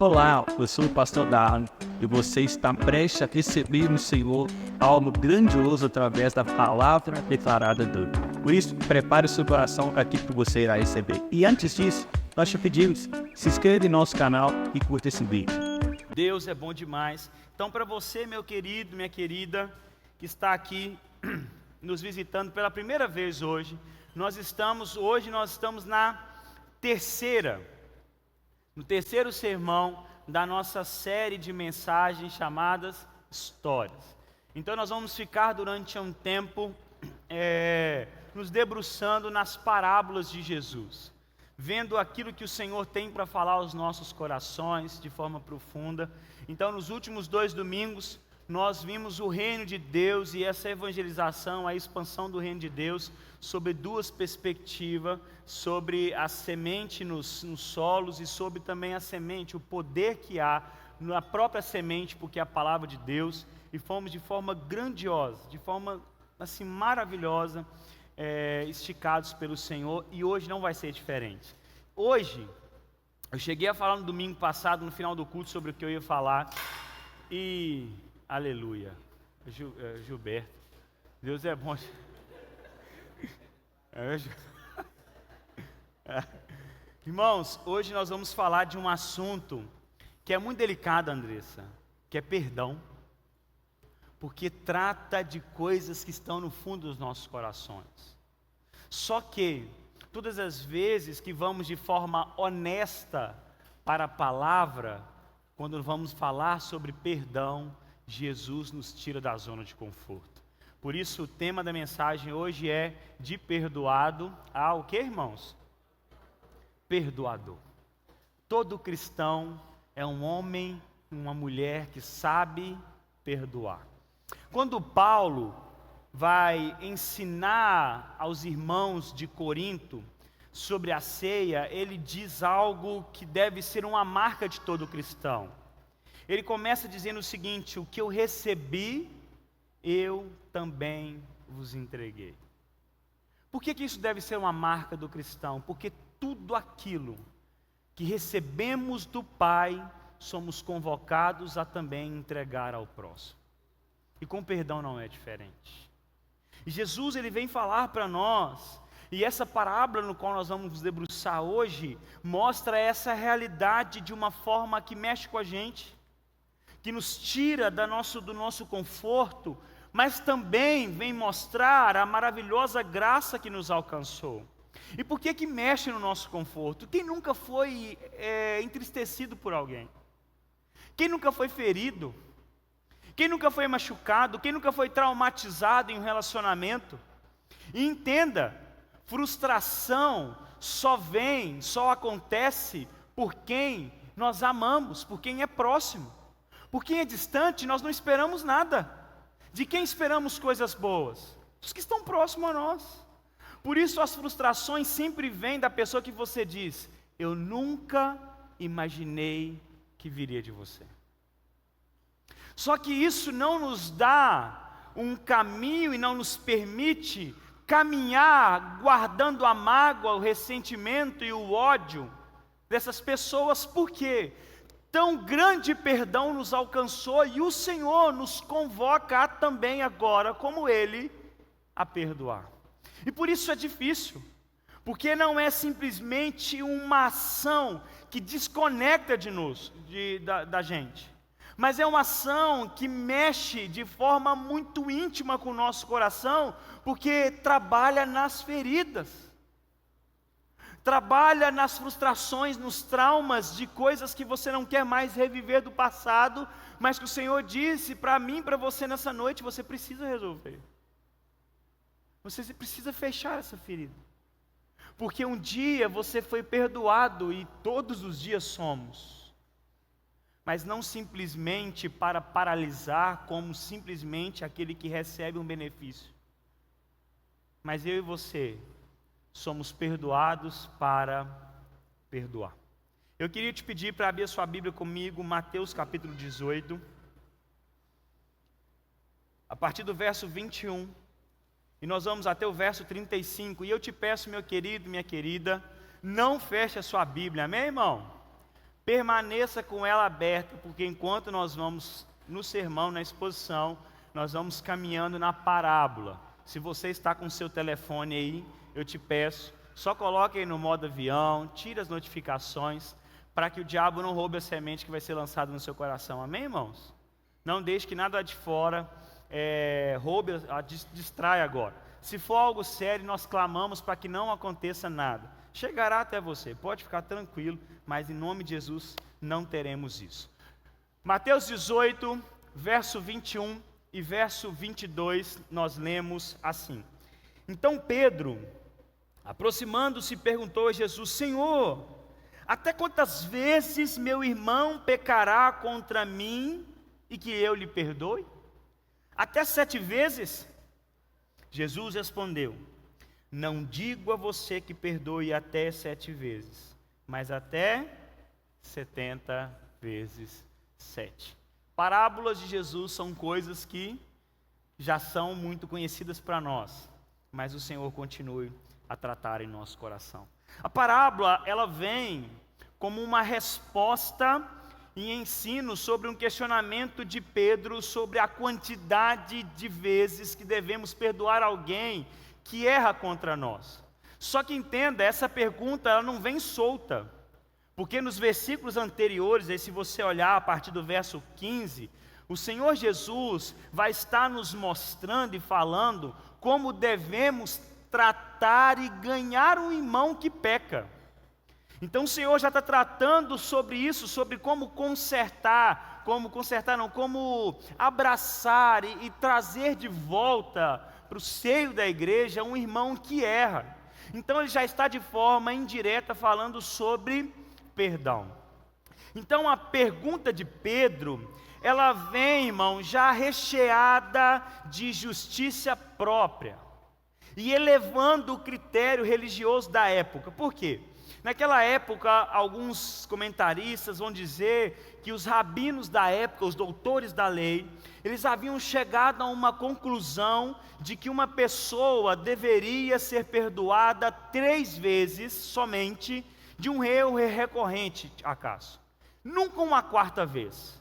Olá, eu sou o pastor Darlan e você está prestes a receber no Senhor algo grandioso através da palavra declarada dele. Por isso, prepare o seu coração para aquilo que você irá receber. E antes disso, nós te pedimos, se inscreva em nosso canal e curta esse vídeo. Deus é bom demais. Então, para você, meu querido, minha querida, que está aqui nos visitando pela primeira vez hoje, nós estamos no terceiro sermão da nossa série de mensagens chamadas Histórias. Então nós vamos ficar durante um tempo nos debruçando nas parábolas de Jesus, vendo aquilo que o Senhor tem para falar aos nossos corações de forma profunda. Então nos últimos 2 domingos nós vimos o reino de Deus e essa evangelização, a expansão do reino de Deus sobre 2 perspectivas, sobre a semente nos solos e sobre também a semente, o poder que há na própria semente, porque é a palavra de Deus, e fomos de forma grandiosa, de forma assim maravilhosa, esticados pelo Senhor, e hoje não vai ser diferente. Hoje, eu cheguei a falar no domingo passado, no final do culto, sobre o que eu ia falar, e aleluia, Gilberto, Deus é bom. Irmãos, hoje nós vamos falar de um assunto que é muito delicado, Andressa, que é perdão, porque trata de coisas que estão no fundo dos nossos corações. Só que, todas as vezes que vamos de forma honesta para a palavra, quando vamos falar sobre perdão, Jesus nos tira da zona de conforto. Por isso o tema da mensagem hoje é de perdoado a o que, irmãos? Perdoador. Todo cristão é um homem, uma mulher que sabe perdoar. Quando Paulo vai ensinar aos irmãos de Corinto sobre a ceia, ele diz algo que deve ser uma marca de todo cristão. Ele começa dizendo o seguinte: o que eu recebi, eu também vos entreguei. Por que isso deve ser uma marca do cristão? Porque tudo aquilo que recebemos do Pai, somos convocados a também entregar ao próximo. E com perdão não é diferente. E Jesus, ele vem falar para nós, e essa parábola no qual nós vamos nos debruçar hoje, mostra essa realidade de uma forma que mexe com a gente, que nos tira do nosso conforto, mas também vem mostrar a maravilhosa graça que nos alcançou. E por que mexe no nosso conforto? Quem nunca foi entristecido por alguém? Quem nunca foi ferido? Quem nunca foi machucado? Quem nunca foi traumatizado em um relacionamento? E entenda, frustração só acontece por quem nós amamos, por quem é próximo. Por quem é distante, nós não esperamos nada. De quem esperamos coisas boas? Dos que estão próximos a nós. Por isso as frustrações sempre vêm da pessoa que você diz: eu nunca imaginei que viria de você. Só que isso não nos dá um caminho e não nos permite caminhar guardando a mágoa, o ressentimento e o ódio dessas pessoas. Por quê? Tão grande perdão nos alcançou e o Senhor nos convoca também agora, como Ele, a perdoar. E por isso é difícil, porque não é simplesmente uma ação que desconecta da gente, mas é uma ação que mexe de forma muito íntima com o nosso coração, porque trabalha nas feridas. Trabalha nas frustrações, nos traumas de coisas que você não quer mais reviver do passado, mas que o Senhor disse para mim e para você nessa noite: você precisa resolver. Você precisa fechar essa ferida. Porque um dia você foi perdoado e todos os dias somos. Mas não simplesmente para paralisar, como simplesmente aquele que recebe um benefício. Mas eu e você somos perdoados para perdoar. Eu queria te pedir para abrir a sua Bíblia comigo, Mateus capítulo 18, a partir do verso 21, e nós vamos até o verso 35, e eu te peço, meu querido, minha querida, não feche a sua Bíblia, amém, irmão? permaneça com ela aberta, porque enquanto nós vamos no sermão, na exposição, nós vamos caminhando na parábola. Se você está com o seu telefone aí, eu te peço, só coloque aí no modo avião, tire as notificações, para que o diabo não roube a semente que vai ser lançada no seu coração. Amém, irmãos? Não deixe que nada de fora roube, distraia agora. Se for algo sério, nós clamamos para que não aconteça nada. Chegará até você, pode ficar tranquilo, mas em nome de Jesus não teremos isso. Mateus 18, verso 21 e verso 22, nós lemos assim: Então Pedro, aproximando-se, perguntou a Jesus: Senhor, até quantas vezes meu irmão pecará contra mim e que eu lhe perdoe? Até 7 vezes? Jesus respondeu: Não digo a você que perdoe até 7 vezes, mas até 70 vezes 7. Parábolas de Jesus são coisas que já são muito conhecidas para nós, mas o Senhor continue a tratar em nosso coração. A parábola, ela vem como uma resposta e ensino sobre um questionamento de Pedro sobre a quantidade de vezes que devemos perdoar alguém que erra contra nós. Só que entenda, essa pergunta ela não vem solta, porque nos versículos anteriores, aí se você olhar a partir do verso 15, o Senhor Jesus vai estar nos mostrando e falando como devemos tratar e ganhar um irmão que peca. Então o Senhor já está tratando sobre isso, sobre como como abraçar e trazer de volta para o seio da igreja um irmão que erra. Então ele já está de forma indireta falando sobre perdão. Então a pergunta de Pedro, ela vem, irmão, já recheada de justiça própria e elevando o critério religioso da época. Por quê? Naquela época, alguns comentaristas vão dizer que os rabinos da época, os doutores da lei, eles haviam chegado a uma conclusão de que uma pessoa deveria ser perdoada 3 vezes somente de um erro recorrente, acaso. Nunca uma 4ª vez.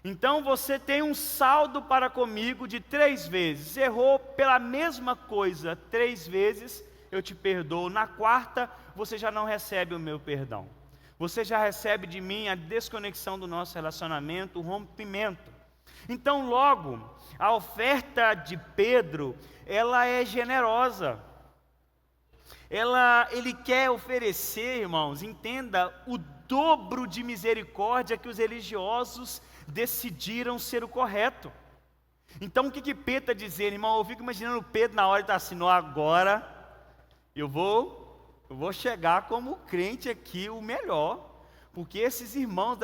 Então você tem um saldo para comigo de 3 vezes. Errou pela mesma coisa 3 vezes, eu te perdoo. Na 4ª, você já não recebe o meu perdão. Você já recebe de mim a desconexão do nosso relacionamento, o rompimento. Então logo, a oferta de Pedro, ela é generosa. Ele quer oferecer, irmãos, entenda, o dobro de misericórdia que os religiosos decidiram ser o correto. Então o que Pedro está dizendo, irmão? Eu fico imaginando Pedro na hora de estar assim: não, agora eu vou chegar como crente aqui, o melhor, porque esses irmãos,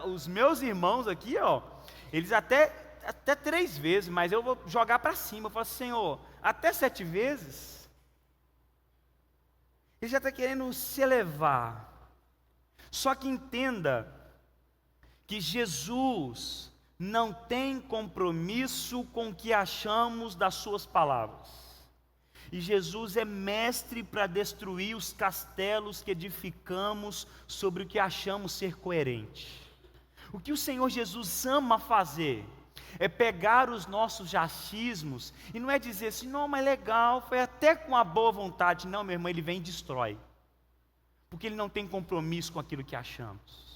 os meus irmãos aqui, ó, eles até 3 vezes, mas eu vou jogar para cima. Eu falo assim: Senhor, até 7 vezes? Ele já está querendo se elevar. Só que entenda que Jesus não tem compromisso com o que achamos das suas palavras. E Jesus é mestre para destruir os castelos que edificamos sobre o que achamos ser coerente. O que o Senhor Jesus ama fazer é pegar os nossos achismos e não é dizer assim: não, mas legal, foi até com a boa vontade. Não, meu irmão, ele vem e destrói. Porque ele não tem compromisso com aquilo que achamos.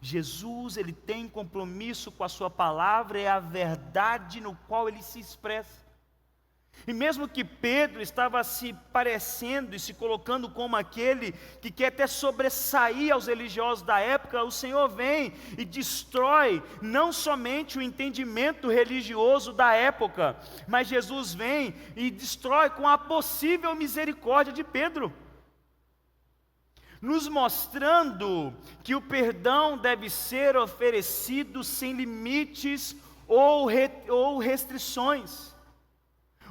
Jesus, ele tem compromisso com a sua palavra, é a verdade no qual ele se expressa. E mesmo que Pedro estava se parecendo e se colocando como aquele que quer até sobressair aos religiosos da época, o Senhor vem e destrói não somente o entendimento religioso da época, mas Jesus vem e destrói com a possível misericórdia de Pedro, nos mostrando que o perdão deve ser oferecido sem limites ou restrições.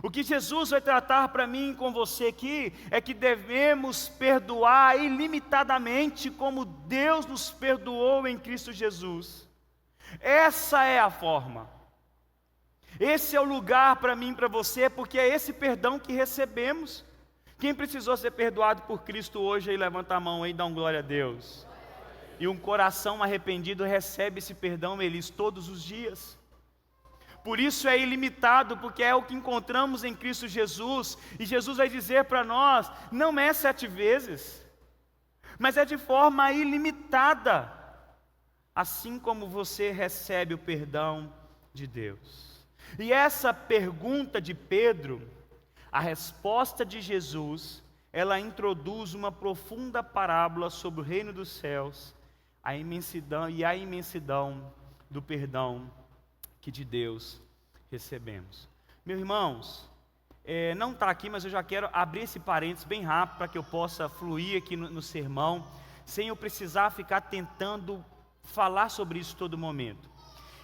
O que Jesus vai tratar para mim e com você aqui é que devemos perdoar ilimitadamente como Deus nos perdoou em Cristo Jesus. Essa é a forma. Esse é o lugar para mim e para você, porque é esse perdão que recebemos. Quem precisou ser perdoado por Cristo hoje, aí levanta a mão aí e dá um glória a Deus. E um coração arrependido recebe esse perdão, Elis, todos os dias. Por isso é ilimitado, porque é o que encontramos em Cristo Jesus. E Jesus vai dizer para nós, não é 7 vezes, mas é de forma ilimitada. Assim como você recebe o perdão de Deus. E essa pergunta de Pedro, a resposta de Jesus, ela introduz uma profunda parábola sobre o reino dos céus, a imensidão do perdão que de Deus recebemos. Meus irmãos, não está aqui, mas eu já quero abrir esse parênteses bem rápido, para que eu possa fluir aqui no sermão, sem eu precisar ficar tentando falar sobre isso todo momento.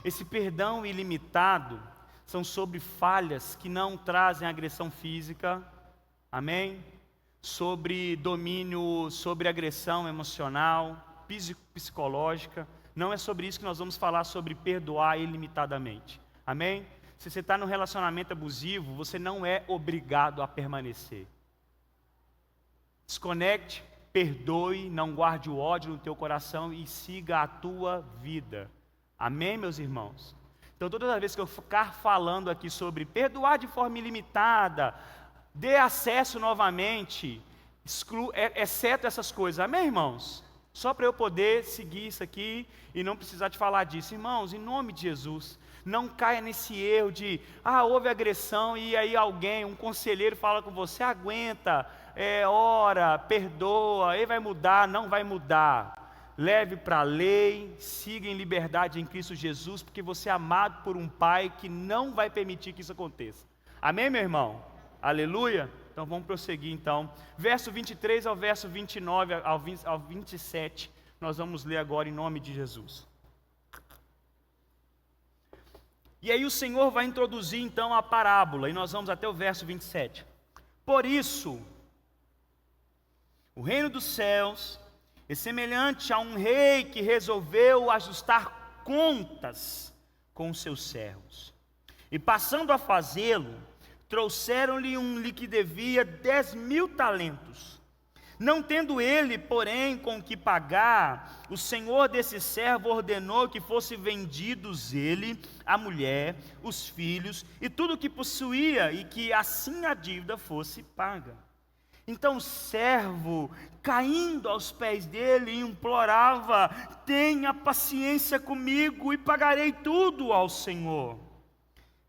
Esse perdão ilimitado são sobre falhas que não trazem agressão física, amém? Sobre domínio, sobre agressão emocional, psicológica. Não é sobre isso que nós vamos falar, sobre perdoar ilimitadamente, amém? Se você está num relacionamento abusivo, você não é obrigado a permanecer. Desconecte, perdoe, não guarde o ódio no teu coração e siga a tua vida. Amém, meus irmãos? Então, toda vez que eu ficar falando aqui sobre perdoar de forma ilimitada, dê acesso novamente, exceto essas coisas. Amém, irmãos? Só para eu poder seguir isso aqui e não precisar te falar disso. Irmãos, em nome de Jesus, não caia nesse erro de, houve agressão e aí alguém, um conselheiro fala com você, aguenta, ora, perdoa, ele vai mudar, não vai mudar. Leve para a lei, siga em liberdade em Cristo Jesus, porque você é amado por um Pai que não vai permitir que isso aconteça. Amém, meu irmão? Aleluia? Então vamos prosseguir então. Verso 23 ao verso 29 ao 27, nós vamos ler agora em nome de Jesus. E aí o Senhor vai introduzir então a parábola, e nós vamos até o verso 27. Por isso, o reino dos céus é semelhante a um rei que resolveu ajustar contas com os seus servos. E passando a fazê-lo, trouxeram-lhe um que devia 10.000 talentos. Não tendo ele, porém, com que pagar, o senhor desse servo ordenou que fossem vendidos ele, a mulher, os filhos e tudo o que possuía, e que assim a dívida fosse paga. Então o servo, caindo aos pés dele, implorava: tenha paciência comigo e pagarei tudo ao Senhor.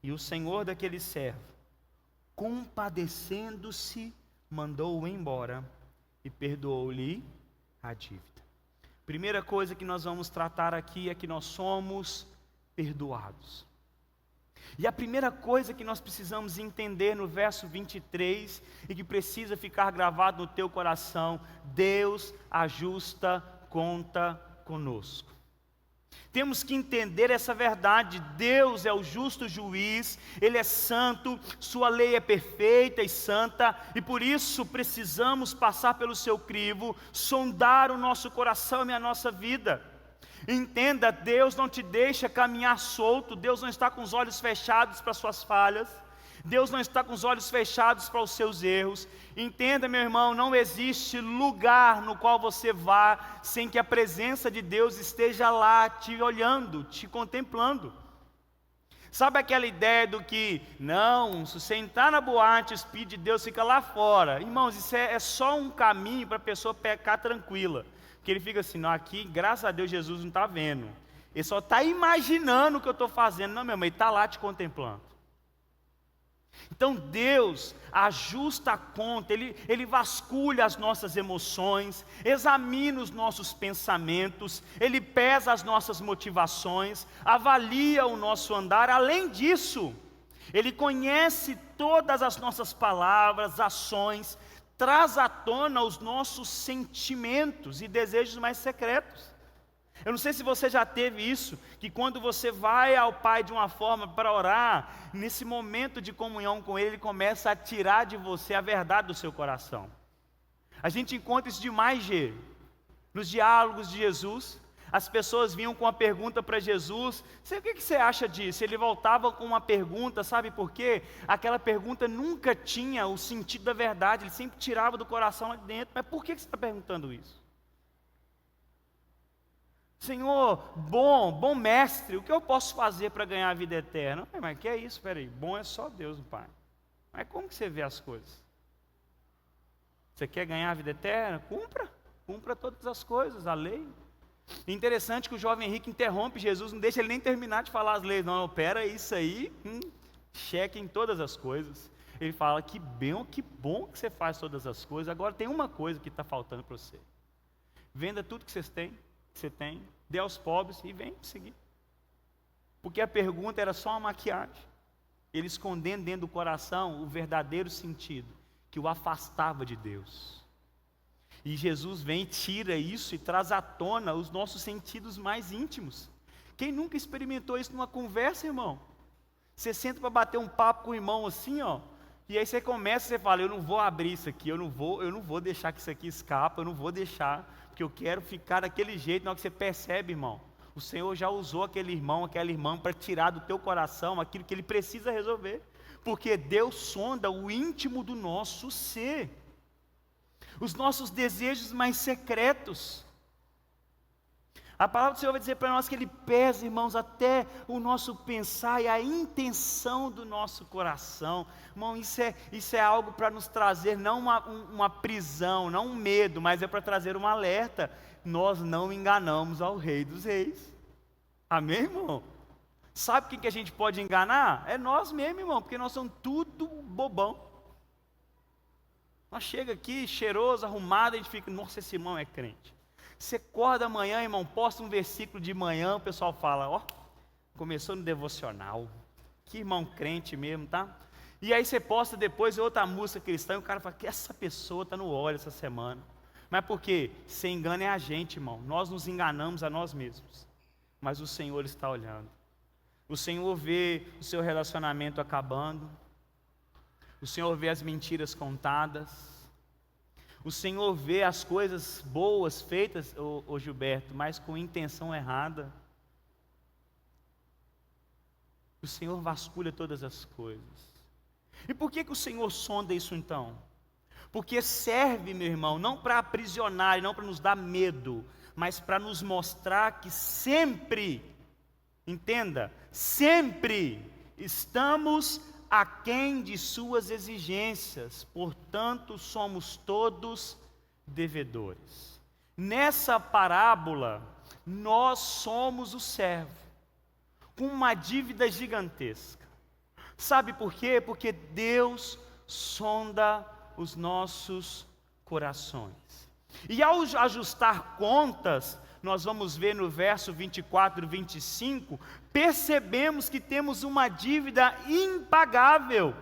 E o senhor daquele servo, compadecendo-se, mandou-o embora e perdoou-lhe a dívida. Primeira coisa que nós vamos tratar aqui é que nós somos perdoados. E a primeira coisa que nós precisamos entender no verso 23, e que precisa ficar gravado no teu coração: Deus ajusta conta conosco. Temos que entender essa verdade. Deus é o justo juiz, Ele é santo, sua lei é perfeita e santa, e por isso precisamos passar pelo seu crivo, sondar o nosso coração e a nossa vida. Entenda, Deus não te deixa caminhar solto, Deus não está com os olhos fechados para suas falhas, Deus não está com os olhos fechados para os seus erros. Entenda, meu irmão, não existe lugar no qual você vá sem que a presença de Deus esteja lá, te olhando, te contemplando. Sabe aquela ideia do que, não, se você entrar na boate, o Espírito de Deus fica lá fora. Irmãos, isso é só um caminho para a pessoa pecar tranquila. Porque ele fica assim, não, aqui, graças a Deus, Jesus não está vendo. Ele só está imaginando o que eu estou fazendo. Não, meu irmão, ele está lá te contemplando. Então Deus ajusta a conta, Ele vasculha as nossas emoções, examina os nossos pensamentos, Ele pesa as nossas motivações, avalia o nosso andar. Além disso, Ele conhece todas as nossas palavras, ações, traz à tona os nossos sentimentos e desejos mais secretos. Eu não sei se você já teve isso, que quando você vai ao Pai de uma forma para orar, nesse momento de comunhão com Ele, Ele começa a tirar de você a verdade do seu coração. A gente encontra isso demais, nos diálogos de Jesus. As pessoas vinham com uma pergunta para Jesus: o que você acha disso? Ele voltava com uma pergunta, sabe por quê? Aquela pergunta nunca tinha o sentido da verdade, ele sempre tirava do coração lá de dentro. Mas por que você está perguntando isso? Senhor, bom mestre, o que eu posso fazer para ganhar a vida eterna? Mas que é isso? Espera aí, bom é só Deus, Pai. Mas como que você vê as coisas? Você quer ganhar a vida eterna? Cumpra todas as coisas, a lei. Interessante que o jovem Henrique interrompe Jesus, não deixa ele nem terminar de falar as leis. Não, pera, isso aí, cheque em todas as coisas. Ele fala, que bom que você faz todas as coisas, agora tem uma coisa que está faltando para você. Venda tudo que você tem, dê aos pobres e vem seguir. Porque a pergunta era só uma maquiagem. Ele escondendo dentro do coração o verdadeiro sentido, que o afastava de Deus. E Jesus vem, tira isso e traz à tona os nossos sentidos mais íntimos. Quem nunca experimentou isso numa conversa, irmão? Você senta para bater um papo com o irmão assim, ó, e aí você começa, você fala, eu não vou abrir isso aqui, eu não vou deixar que isso aqui escapa, eu não vou deixar, porque eu quero ficar daquele jeito. Na hora que você percebe, irmão, o Senhor já usou aquele irmão, aquela irmã para tirar do teu coração aquilo que Ele precisa resolver. Porque Deus sonda o íntimo do nosso ser, os nossos desejos mais secretos. A palavra do Senhor vai dizer para nós que Ele pesa, irmãos, até o nosso pensar e a intenção do nosso coração. Irmão, isso é algo para nos trazer, não uma prisão, não um medo, mas é para trazer um alerta. Nós não enganamos ao Rei dos Reis. Amém, irmão? Sabe quem que a gente pode enganar? É nós mesmos, irmão, porque nós somos tudo bobão. Nós chega aqui, cheiroso, arrumado, a gente fica, nossa, esse irmão é crente. Você acorda amanhã, irmão, posta um versículo de manhã, o pessoal fala, ó, começou no devocional. Que irmão crente mesmo, tá? E aí você posta depois outra música cristã, e o cara fala, que essa pessoa está no óleo essa semana. Mas por quê? Se engana é a gente, irmão. Nós nos enganamos a nós mesmos. Mas o Senhor está olhando. O Senhor vê o seu relacionamento acabando. O Senhor vê as mentiras contadas. O Senhor vê as coisas boas feitas, ô Gilberto, mas com intenção errada. O Senhor vasculha todas as coisas. E por que o Senhor sonda isso então? Porque serve, meu irmão, não para aprisionar e não para nos dar medo, mas para nos mostrar que sempre, entenda, sempre estamos aquém de suas exigências, portanto somos todos devedores. Nessa parábola, nós somos o servo, com uma dívida gigantesca. Sabe por quê? Porque Deus sonda os nossos corações. E ao ajustar contas, nós vamos ver no verso 24 e 25, percebemos que temos uma dívida impagável.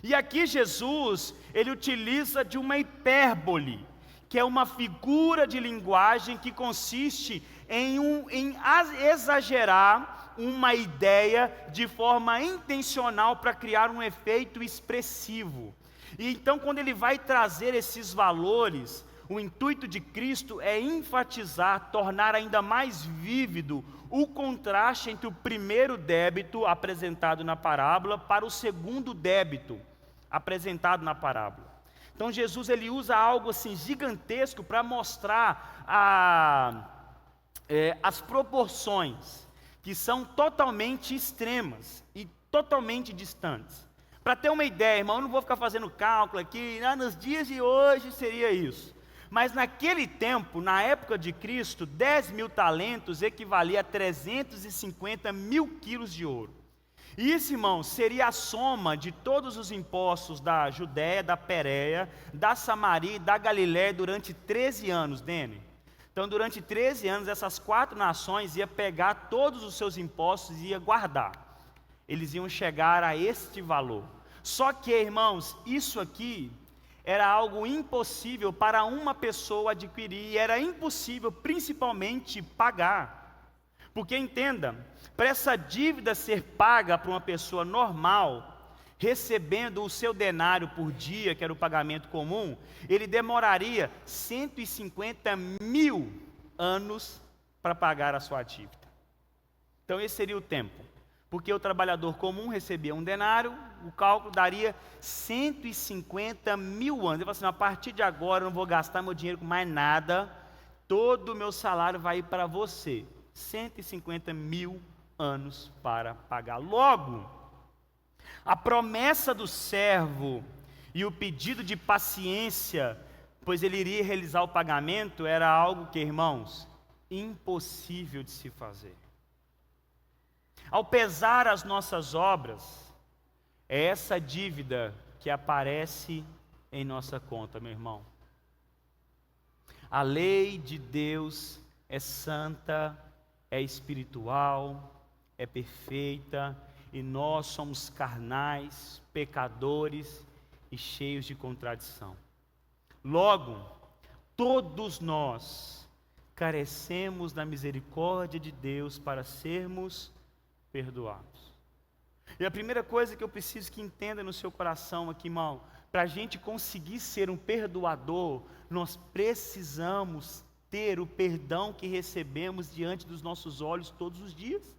E aqui Jesus, ele utiliza de uma hipérbole, que é uma figura de linguagem que consiste em exagerar uma ideia de forma intencional para criar um efeito expressivo. E então, quando ele vai trazer esses valores, o intuito de Cristo é enfatizar, tornar ainda mais vívido o contraste entre o primeiro débito apresentado na parábola para o segundo débito apresentado na parábola. Então Jesus ele usa algo assim gigantesco para mostrar as proporções, que são totalmente extremas e totalmente distantes. Para ter uma ideia, irmão, eu não vou ficar fazendo cálculo aqui, nos dias de hoje seria isso. Mas naquele tempo, na época de Cristo, 10.000 talentos equivalia a 350 mil quilos de ouro. E isso, irmão, seria a soma de todos os impostos da Judéia, da Pérea, da Samaria e da Galiléia durante 13 anos, Dene. Então, durante 13 anos, essas 4 nações iam pegar todos os seus impostos e iam guardar. Eles iam chegar a este valor. Só que, irmãos, isso aqui era algo impossível para uma pessoa adquirir, e era impossível, principalmente, pagar. Porque, entenda, para essa dívida ser paga para uma pessoa normal, recebendo o seu denário por dia, que era o pagamento comum, ele demoraria 150 mil anos para pagar a sua dívida. Então esse seria o tempo, porque o trabalhador comum recebia um denário, o cálculo daria 150 mil anos. Ele falou assim, a partir de agora eu não vou gastar meu dinheiro com mais nada, todo o meu salário vai ir para você. 150 mil anos para pagar. Logo, a promessa do servo e o pedido de paciência, pois ele iria realizar o pagamento, era algo que, irmãos, impossível de se fazer. Ao pesar as nossas obras, é essa dívida que aparece em nossa conta, meu irmão. A lei de Deus é santa, é espiritual, é perfeita, e nós somos carnais, pecadores e cheios de contradição. Logo, todos nós carecemos da misericórdia de Deus para sermos perdoados. E a primeira coisa que eu preciso que entenda no seu coração aqui, irmão, para a gente conseguir ser um perdoador, nós precisamos ter o perdão que recebemos diante dos nossos olhos todos os dias.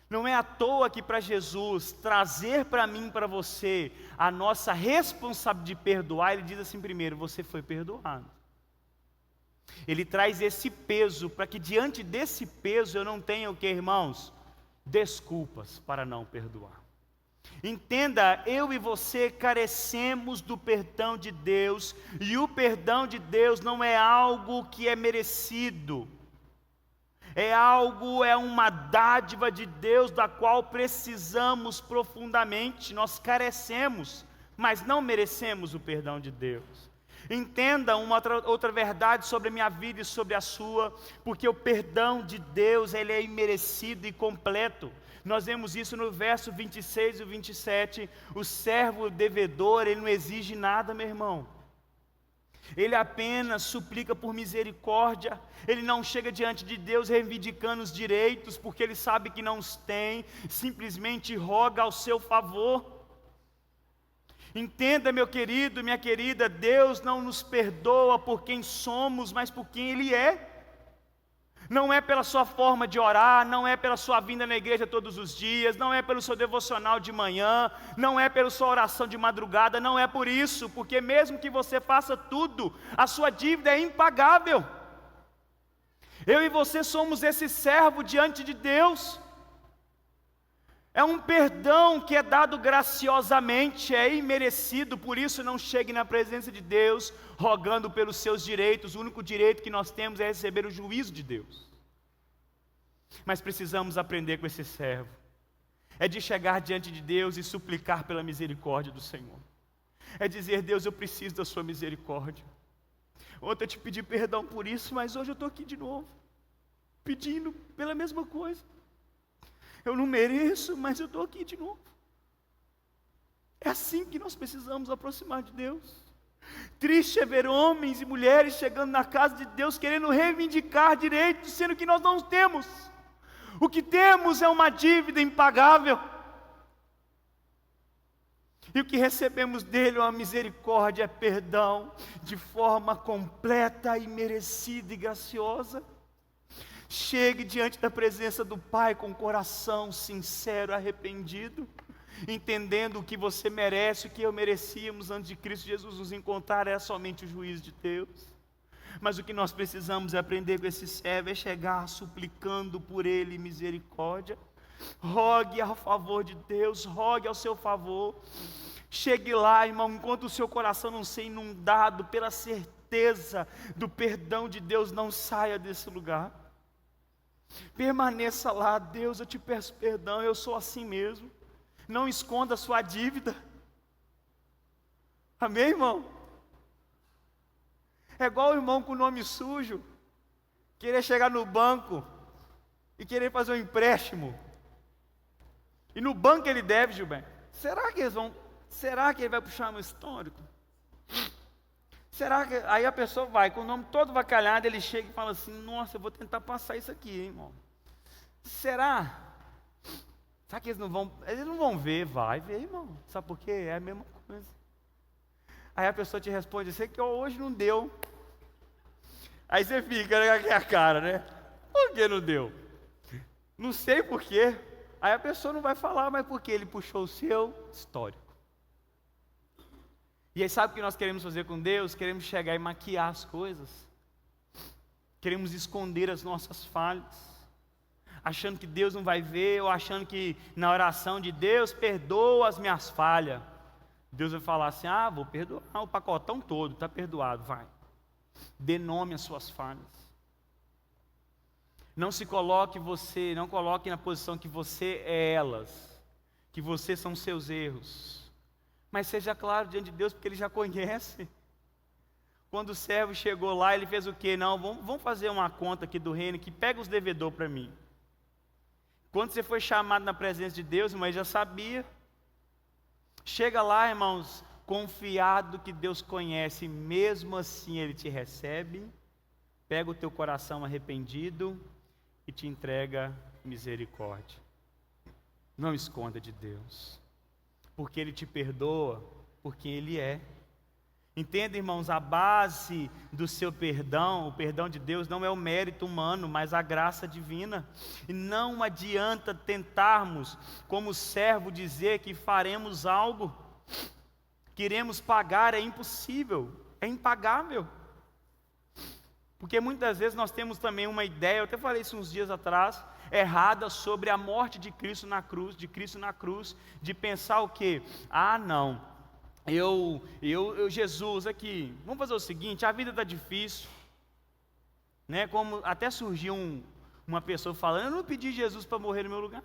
Não é à toa que para Jesus trazer para mim e para você a nossa responsabilidade de perdoar, ele diz assim primeiro: você foi perdoado. Ele traz esse peso para que diante desse peso eu não tenha o que, irmãos? Desculpas para não perdoar. Entenda, eu e você carecemos do perdão de Deus, e o perdão de Deus não é algo que é merecido, é uma dádiva de Deus da qual precisamos profundamente. Nós carecemos, mas não merecemos o perdão de Deus. Entenda uma outra verdade sobre a minha vida e sobre a sua, porque o perdão de Deus, ele é imerecido e completo. Nós vemos isso no verso 26 e 27, o servo devedor, ele não exige nada, meu irmão. Ele apenas suplica por misericórdia, ele não chega diante de Deus reivindicando os direitos, porque ele sabe que não os tem, simplesmente roga ao seu favor. Entenda, meu querido, minha querida, Deus não nos perdoa por quem somos, mas por quem Ele é. Não é pela sua forma de orar, não é pela sua vinda na igreja todos os dias, não é pelo seu devocional de manhã, não é pela sua oração de madrugada, não é por isso, porque mesmo que você faça tudo, a sua dívida é impagável. Eu e você somos esse servo diante de Deus. É um perdão que é dado graciosamente, é imerecido, por isso não chegue na presença de Deus rogando pelos seus direitos. O único direito que nós temos é receber o juízo de Deus. Mas precisamos aprender com esse servo, é de chegar diante de Deus e suplicar pela misericórdia do Senhor. É dizer: Deus, eu preciso da sua misericórdia. Ontem eu te pedi perdão por isso, mas hoje eu estou aqui de novo, pedindo pela mesma coisa. Eu não mereço, mas eu estou aqui de novo. É assim que nós precisamos aproximar de Deus. Triste é ver homens e mulheres chegando na casa de Deus querendo reivindicar direitos, sendo que nós não temos. O que temos é uma dívida impagável. E o que recebemos dele é uma misericórdia, é perdão, de forma completa e merecida e graciosa. Chegue diante da presença do Pai com o coração sincero, arrependido, entendendo o que você merece, o que eu merecíamos antes de Cristo Jesus nos encontrar, é somente o juízo de Deus. Mas o que nós precisamos é aprender com esse servo, é chegar suplicando por ele misericórdia. Rogue a favor de Deus, rogue ao seu favor. Chegue lá, irmão, enquanto o seu coração não ser inundado pela certeza do perdão de Deus, não saia desse lugar. Permaneça lá. Deus, eu te peço perdão, eu sou assim mesmo. Não esconda a sua dívida. Amém, irmão? É igual o irmão com o nome sujo querer chegar no banco e querer fazer um empréstimo. E no banco ele deve, Gilberto. Será que ele vai puxar meu histórico? Será que... Aí a pessoa vai, com o nome todo vacalhado, ele chega e fala assim: nossa, eu vou tentar passar isso aqui, hein, irmão. Será que eles não vão ver? Vai ver, irmão. Sabe por quê? É a mesma coisa. Aí a pessoa te responde: sei que hoje não deu. Aí você fica com a cara, né? Por que não deu? Não sei por quê. Aí a pessoa não vai falar, mas porque ele puxou o seu histórico. E aí sabe o que nós queremos fazer com Deus? Queremos chegar e maquiar as coisas. Queremos esconder as nossas falhas, achando que Deus não vai ver, ou achando que na oração de Deus, perdoa as minhas falhas. Deus vai falar assim, vou perdoar o pacotão todo, está perdoado, vai. Dê nome às suas falhas. Não coloque na posição que você é elas, que você são seus erros. Mas seja claro diante de Deus, porque Ele já conhece. Quando o servo chegou lá, ele fez o quê? Não, vamos fazer uma conta aqui do reino, que pega os devedores para mim. Quando você foi chamado na presença de Deus, irmão, ele já sabia. Chega lá, irmãos, confiado que Deus conhece, mesmo assim Ele te recebe, pega o teu coração arrependido e te entrega misericórdia. Não esconda de Deus, porque Ele te perdoa, porque Ele é. Entenda, irmãos, a base do seu perdão, o perdão de Deus, não é o mérito humano, mas a graça divina. E não adianta tentarmos, como servo, dizer que faremos algo, que iremos pagar, é impossível, é impagável. Porque muitas vezes nós temos também uma ideia, eu até falei isso uns dias atrás, errada sobre a morte de Cristo na cruz, de pensar o quê? Não. Jesus aqui, vamos fazer o seguinte, a vida está difícil, né? Como até surgiu uma pessoa falando, eu não pedi Jesus para morrer no meu lugar.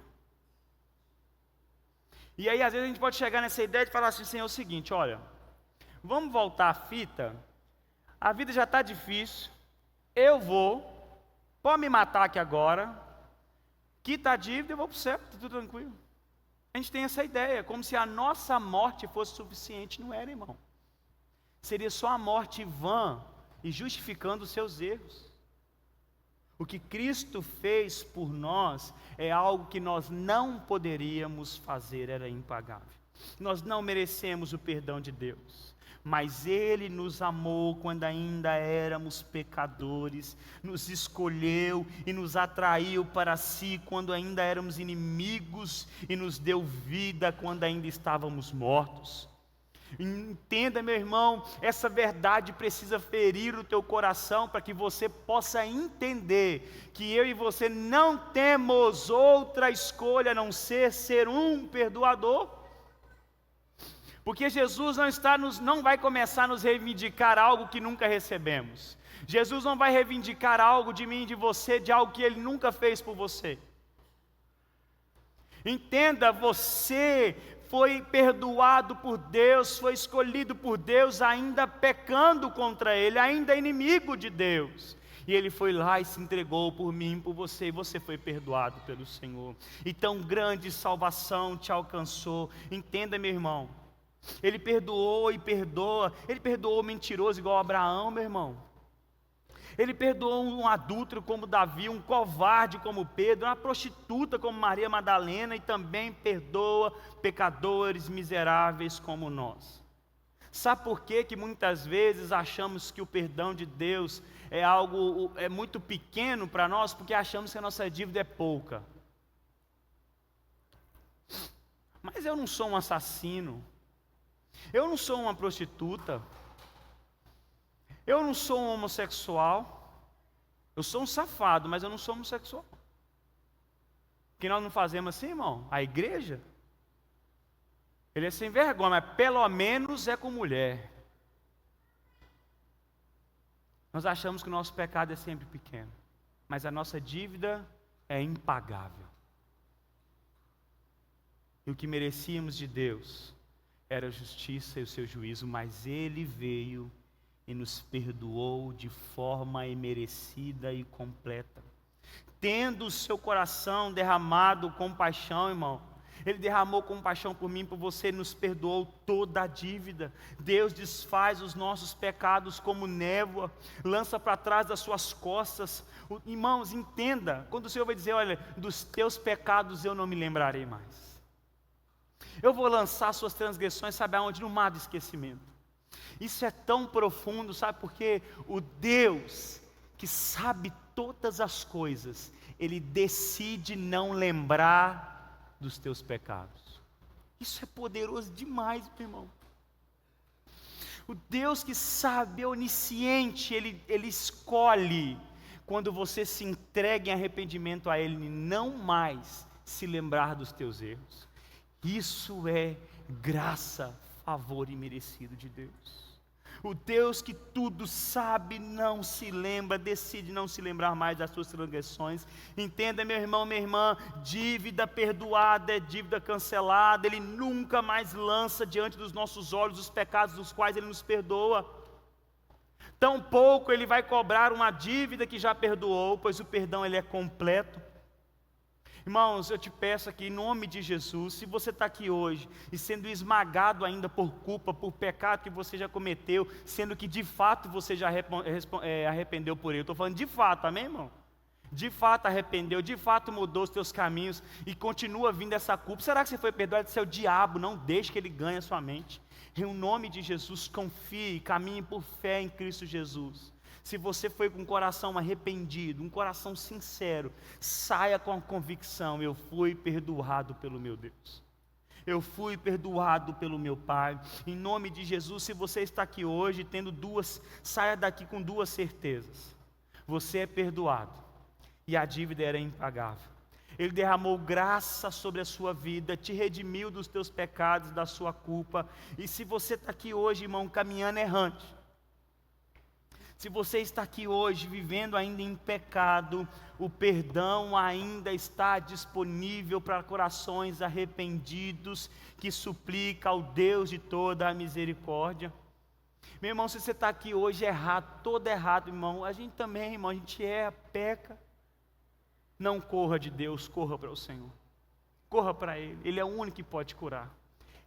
E aí às vezes a gente pode chegar nessa ideia de falar assim, Senhor, é o seguinte, olha, vamos voltar a fita, a vida já está difícil, pode me matar aqui agora, quita a dívida, eu vou para o céu, está tudo tranquilo. A gente tem essa ideia, como se a nossa morte fosse suficiente, não era, irmão. Seria só a morte vã e justificando os seus erros. O que Cristo fez por nós é algo que nós não poderíamos fazer, era impagável. Nós não merecemos o perdão de Deus, mas Ele nos amou quando ainda éramos pecadores, nos escolheu e nos atraiu para si quando ainda éramos inimigos e nos deu vida quando ainda estávamos mortos. Entenda, meu irmão, essa verdade precisa ferir o teu coração para que você possa entender que eu e você não temos outra escolha a não ser um perdoador. Porque Jesus não vai começar a nos reivindicar algo que nunca recebemos. Jesus não vai reivindicar algo de mim e de você, de algo que Ele nunca fez por você. Entenda, você foi perdoado por Deus, foi escolhido por Deus, ainda pecando contra Ele, ainda inimigo de Deus. E Ele foi lá e se entregou por mim, por você, e você foi perdoado pelo Senhor. E tão grande salvação te alcançou. Entenda, meu irmão. Ele perdoou e perdoa. Ele perdoou o mentiroso igual Abraão, meu irmão. Ele perdoou um adúltero como Davi, um covarde como Pedro, uma prostituta como Maria Madalena, e também perdoa pecadores miseráveis como nós. Sabe por quê que muitas vezes achamos que o perdão de Deus é muito pequeno para nós? Porque achamos que a nossa dívida é pouca. Mas eu não sou um assassino. Eu não sou uma prostituta, eu não sou um homossexual, eu sou um safado, mas eu não sou homossexual. Que nós não fazemos assim, irmão? A igreja, ele é sem vergonha, mas pelo menos é com mulher. Nós achamos que o nosso pecado é sempre pequeno, mas a nossa dívida é impagável. E o que merecíamos de Deus era a justiça e o seu juízo, mas Ele veio e nos perdoou de forma imerecida e completa. Tendo o seu coração derramado compaixão, irmão, Ele derramou compaixão por mim, por você, nos perdoou toda a dívida. Deus desfaz os nossos pecados como névoa, lança para trás das suas costas. Irmãos, entenda, quando o Senhor vai dizer, olha, dos teus pecados eu não me lembrarei mais. Eu vou lançar suas transgressões, sabe aonde? No mar do esquecimento. Isso é tão profundo, sabe por quê? O Deus que sabe todas as coisas, Ele decide não lembrar dos teus pecados. Isso é poderoso demais, meu irmão. O Deus que sabe, é onisciente, Ele escolhe quando você se entrega em arrependimento a Ele e não mais se lembrar dos teus erros. Isso é graça, favor imerecido de Deus. O Deus que tudo sabe, não se lembra, decide não se lembrar mais das suas transgressões. Entenda, meu irmão, minha irmã, dívida perdoada é dívida cancelada. Ele nunca mais lança diante dos nossos olhos os pecados dos quais Ele nos perdoa. Tampouco Ele vai cobrar uma dívida que já perdoou, pois o perdão Ele é completo. Irmãos, eu te peço aqui, em nome de Jesus, se você está aqui hoje e sendo esmagado ainda por culpa, por pecado que você já cometeu, sendo que de fato você já arrependeu por ele, eu estou falando de fato, amém, irmão? De fato arrependeu, de fato mudou os teus caminhos e continua vindo essa culpa. Será que você foi perdoado? Isso é o diabo, não deixe que ele ganhe a sua mente. Em nome de Jesus, confie, caminhe por fé em Cristo Jesus. Se você foi com um coração arrependido, um coração sincero, saia com a convicção: eu fui perdoado pelo meu Deus. Eu fui perdoado pelo meu Pai. Em nome de Jesus, se você está aqui hoje tendo saia daqui com duas certezas. Você é perdoado e a dívida era impagável. Ele derramou graça sobre a sua vida, te redimiu dos teus pecados, da sua culpa. E se você está aqui hoje, irmão, caminhando errante, se você está aqui hoje vivendo ainda em pecado, o perdão ainda está disponível para corações arrependidos, que suplica ao Deus de toda a misericórdia. Meu irmão, se você está aqui hoje errado, todo errado, irmão, a gente também, irmão, a gente peca. Não corra de Deus, corra para o Senhor. Corra para Ele, Ele é o único que pode curar.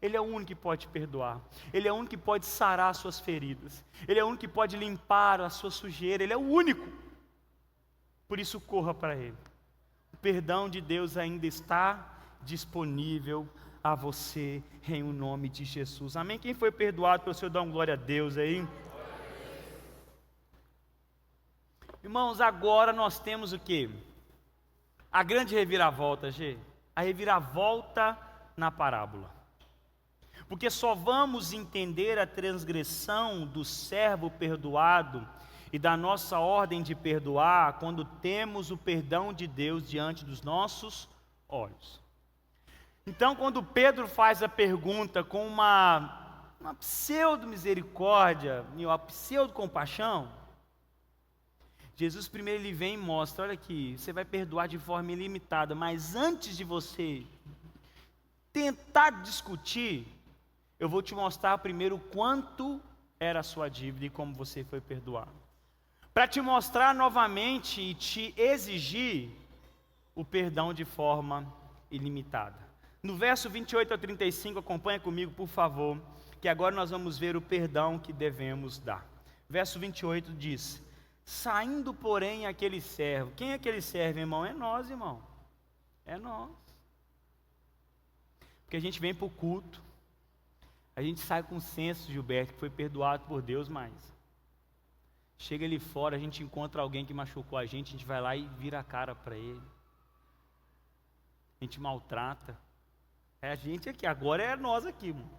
Ele é o único que pode perdoar. Ele é o único que pode sarar as suas feridas. Ele é o único que pode limpar a sua sujeira. Ele é o único. Por isso, corra para Ele. O perdão de Deus ainda está disponível a você, em o nome de Jesus. Amém? Quem foi perdoado pelo Senhor, dá uma glória a Deus aí. Irmãos, agora nós temos o quê? A grande reviravolta, a reviravolta na parábola. Porque só vamos entender a transgressão do servo perdoado e da nossa ordem de perdoar quando temos o perdão de Deus diante dos nossos olhos. Então, quando Pedro faz a pergunta com uma pseudo-misericórdia e uma pseudo-compaixão, Jesus primeiro ele vem e mostra: olha aqui, você vai perdoar de forma ilimitada, mas antes de você tentar discutir, eu vou te mostrar primeiro o quanto era a sua dívida e como você foi perdoado. Para te mostrar novamente e te exigir o perdão de forma ilimitada. No verso 28 a 35, acompanha comigo, por favor, que agora nós vamos ver o perdão que devemos dar. Verso 28 diz: saindo, porém, aquele servo. Quem é aquele servo, irmão? É nós, irmão. É nós. Porque a gente vem para o culto, a gente sai com o senso, Gilberto, que foi perdoado por Deus, mas chega ali fora, a gente encontra alguém que machucou a gente vai lá e vira a cara para ele. A gente maltrata. É a gente aqui, agora é nós aqui, irmão.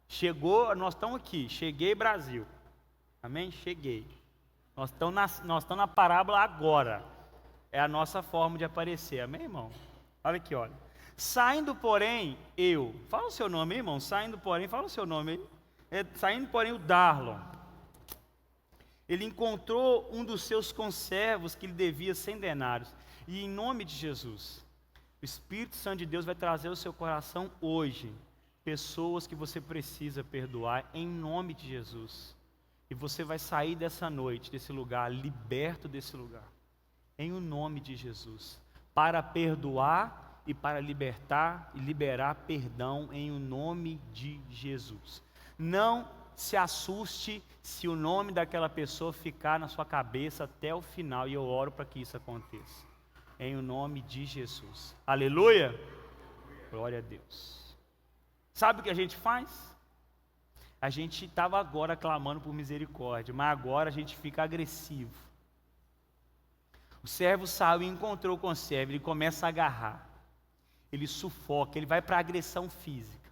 Chegou, nós estamos aqui, cheguei Brasil. Amém? Cheguei. Nós estamos na parábola agora. É a nossa forma de aparecer, amém, irmão? Olha aqui, olha. Saindo, porém, eu. Fala o seu nome, irmão. Saindo, porém, fala o seu nome aí. Saindo, porém, o Darlon. Ele encontrou um dos seus conservos que lhe devia 100 denários. E em nome de Jesus, o Espírito Santo de Deus vai trazer ao seu coração hoje pessoas que você precisa perdoar em nome de Jesus. E você vai sair dessa noite, desse lugar, liberto desse lugar. Em o nome de Jesus. Para perdoar e para libertar e liberar perdão em o nome de Jesus. Não se assuste se o nome daquela pessoa ficar na sua cabeça até o final, e eu oro para que isso aconteça. Em o nome de Jesus. Aleluia! Glória a Deus. Sabe o que a gente faz? A gente estava agora clamando por misericórdia, mas agora a gente fica agressivo. O servo saiu e encontrou o conservo, ele começa a agarrar. Ele sufoca, ele vai para a agressão física.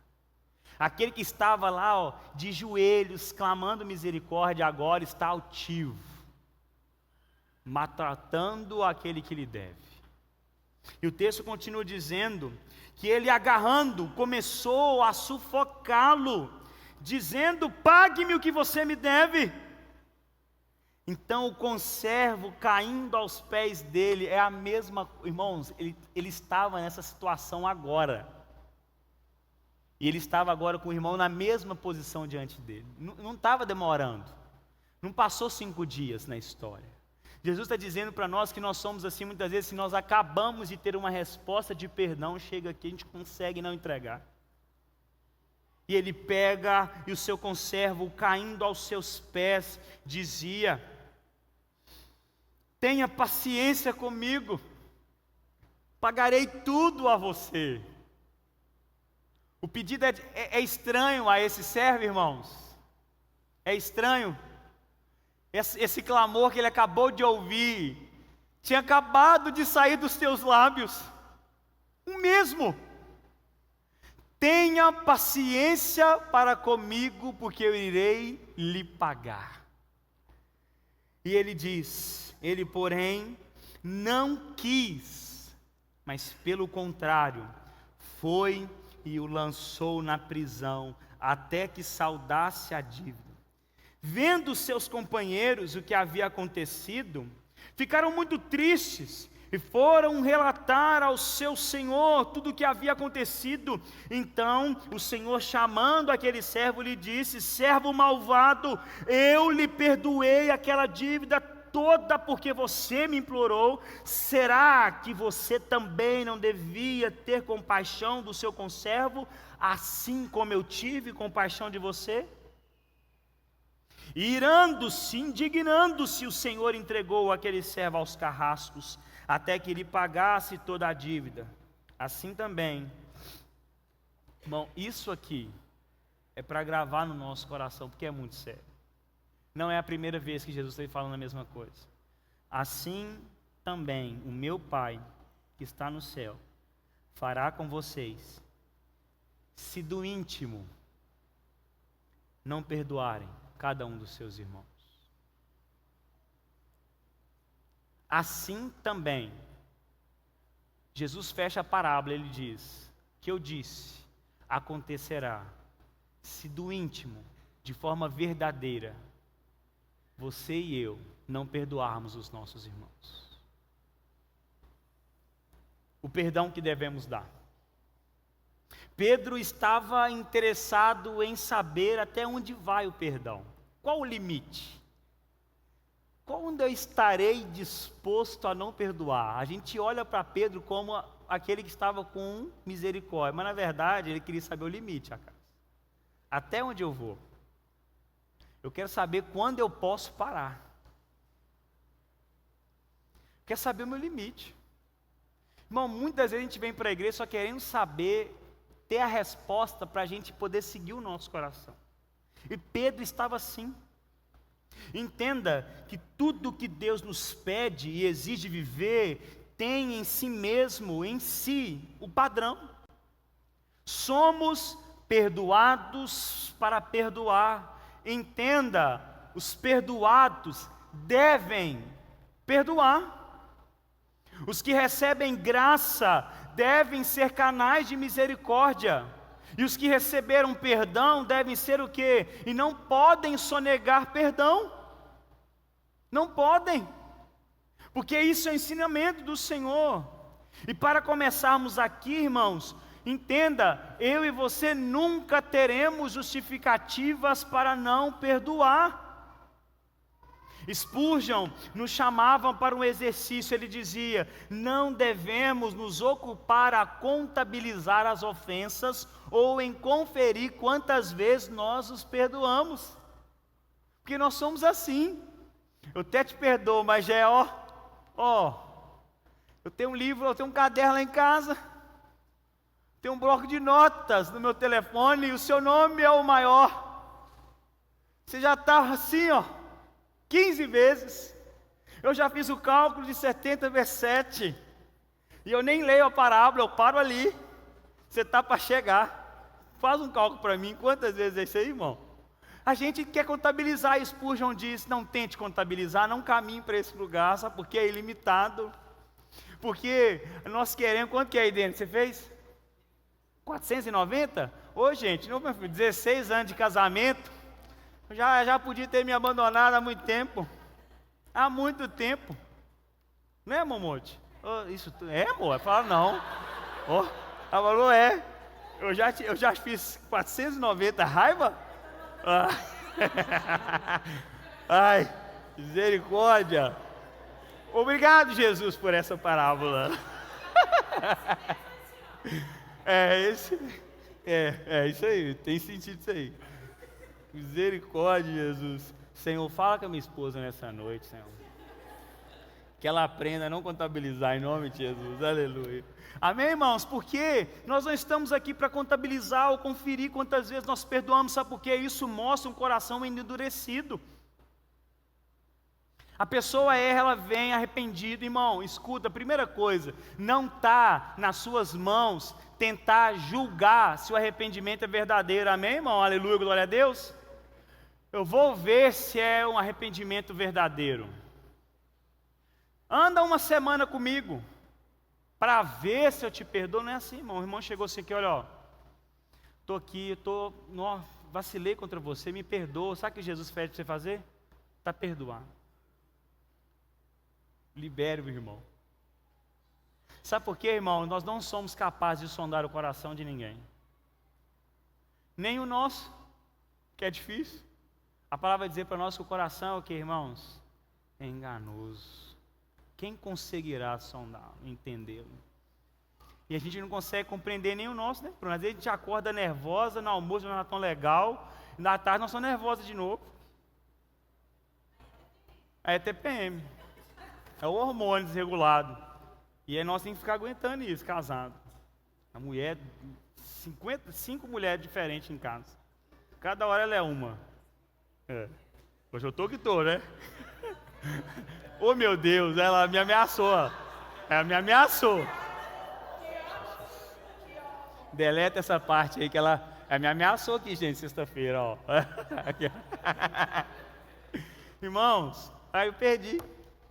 Aquele que estava lá, de joelhos, clamando misericórdia, agora está altivo. maltratando aquele que lhe deve. E o texto continua dizendo que ele, agarrando, começou a sufocá-lo, dizendo: pague-me o que você me deve. Então o conservo, caindo aos pés dele, é a mesma, irmãos, ele estava nessa situação agora. E ele estava agora com o irmão na mesma posição diante dele. Não estava demorando. Não passou 5 dias na história. Jesus está dizendo para nós que nós somos assim muitas vezes, se nós acabamos de ter uma resposta de perdão, chega aqui, a gente consegue não entregar. E ele pega, e o seu conservo, caindo aos seus pés, dizia: tenha paciência comigo, pagarei tudo a você. O pedido é estranho a esse servo, irmãos. É estranho. Esse clamor que ele acabou de ouvir, tinha acabado de sair dos teus lábios. O mesmo. Tenha paciência para comigo, porque eu irei lhe pagar. E ele diz, ele porém não quis, mas pelo contrário, foi e o lançou na prisão, até que saldasse a dívida. Vendo seus companheiros o que havia acontecido, ficaram muito tristes e foram relatar ao seu senhor tudo o que havia acontecido. Então o senhor, chamando aquele servo, lhe disse: servo malvado, eu lhe perdoei aquela dívida toda porque você me implorou. Será que você também não devia ter compaixão do seu conservo, assim como eu tive compaixão de você? Irando-se, indignando-se, o Senhor entregou aquele servo aos carrascos, até que lhe pagasse toda a dívida. Assim também, irmão, isso aqui é para gravar no nosso coração, porque é muito sério. Não é a primeira vez que Jesus está falando a mesma coisa. Assim também o meu Pai, que está no céu, fará com vocês, se do íntimo não perdoarem cada um dos seus irmãos. Assim também, Jesus fecha a parábola, ele diz: que eu disse, acontecerá, se do íntimo, de forma verdadeira, você e eu não perdoarmos os nossos irmãos. O perdão que devemos dar. Pedro estava interessado em saber até onde vai o perdão. Qual o limite? Quando eu estarei disposto a não perdoar? A gente olha para Pedro como aquele que estava com misericórdia, mas na verdade ele queria saber o limite, até onde eu vou. Eu quero saber quando eu posso parar. Quer saber o meu limite. Irmão, muitas vezes a gente vem para a igreja só querendo saber, ter a resposta para a gente poder seguir o nosso coração. E Pedro estava assim. Entenda que tudo que Deus nos pede e exige viver, tem em si mesmo, em si, o padrão. Somos perdoados para perdoar. Entenda, os perdoados devem perdoar. Os que recebem graça devem ser canais de misericórdia. E os que receberam perdão devem ser o quê? E não podem sonegar perdão. Não podem. Porque isso é o ensinamento do Senhor. E para começarmos aqui, irmãos, entenda, eu e você nunca teremos justificativas para não perdoar. Spurgeon nos chamava para um exercício, ele dizia: não devemos nos ocupar a contabilizar as ofensas ou em conferir quantas vezes nós os perdoamos, porque nós somos assim. Eu até te perdoo, mas já é eu tenho um livro, eu tenho um caderno lá em casa, tenho um bloco de notas no meu telefone e o seu nome é o maior. Você já está assim, 15 vezes. Eu já fiz o cálculo de 70 vezes 7. E eu nem leio a parábola, eu paro ali. Você está para chegar. Faz um cálculo para mim, quantas vezes é isso aí, irmão? A gente quer contabilizar, e Spurgeon diz, não tente contabilizar, não caminhe para esse lugar, sabe? Porque é ilimitado. Porque nós queremos, quanto que é aí dentro? Você fez? 490? Ô gente, não, 16 anos de casamento, já podia ter me abandonado há muito tempo. Há muito tempo. Não é, Momonte? Isso é, amor? Fala, não. Ela falou, é. Eu já fiz 490, raiva? Ai, misericórdia. Obrigado, Jesus, por essa parábola. É isso aí, tem sentido isso aí. Misericórdia, Jesus. Senhor, fala com a minha esposa nessa noite, Senhor. Que ela aprenda a não contabilizar em nome de Jesus, aleluia. Amém, irmãos? Porque nós não estamos aqui para contabilizar ou conferir quantas vezes nós perdoamos, sabe por quê? Isso mostra um coração endurecido. A pessoa erra, ela vem arrependida, irmão, escuta, primeira coisa, não está nas suas mãos tentar julgar se o arrependimento é verdadeiro, amém, irmão? Aleluia, glória a Deus. Eu vou ver se é um arrependimento verdadeiro. Anda uma semana comigo, para ver se eu te perdoo. Não é assim, irmão. O irmão chegou assim aqui, olha, estou aqui, vacilei contra você, me perdoa. Sabe o que Jesus pede para você fazer? Está perdoado. Libere o irmão. Sabe por quê, irmão? Nós não somos capazes de sondar o coração de ninguém. Nem o nosso, que é difícil. A palavra vai dizer para nós que o coração é o que, irmãos? É enganoso. Quem conseguirá sondá-lo, entendê-lo? E a gente não consegue compreender nem o nosso, né? Às vezes a gente acorda nervosa, no almoço não é tão legal, e na tarde nós somos nervosos de novo. É TPM. É o hormônio desregulado. E aí nós temos que ficar aguentando isso, casado. A mulher, 5 mulheres diferentes em casa. Cada hora ela é uma. Hoje eu tô que tô, né? Oh meu Deus, ela me ameaçou. Ela me ameaçou. Deleta essa parte aí que ela me ameaçou aqui, gente, sexta-feira, ó. Irmãos, aí eu perdi.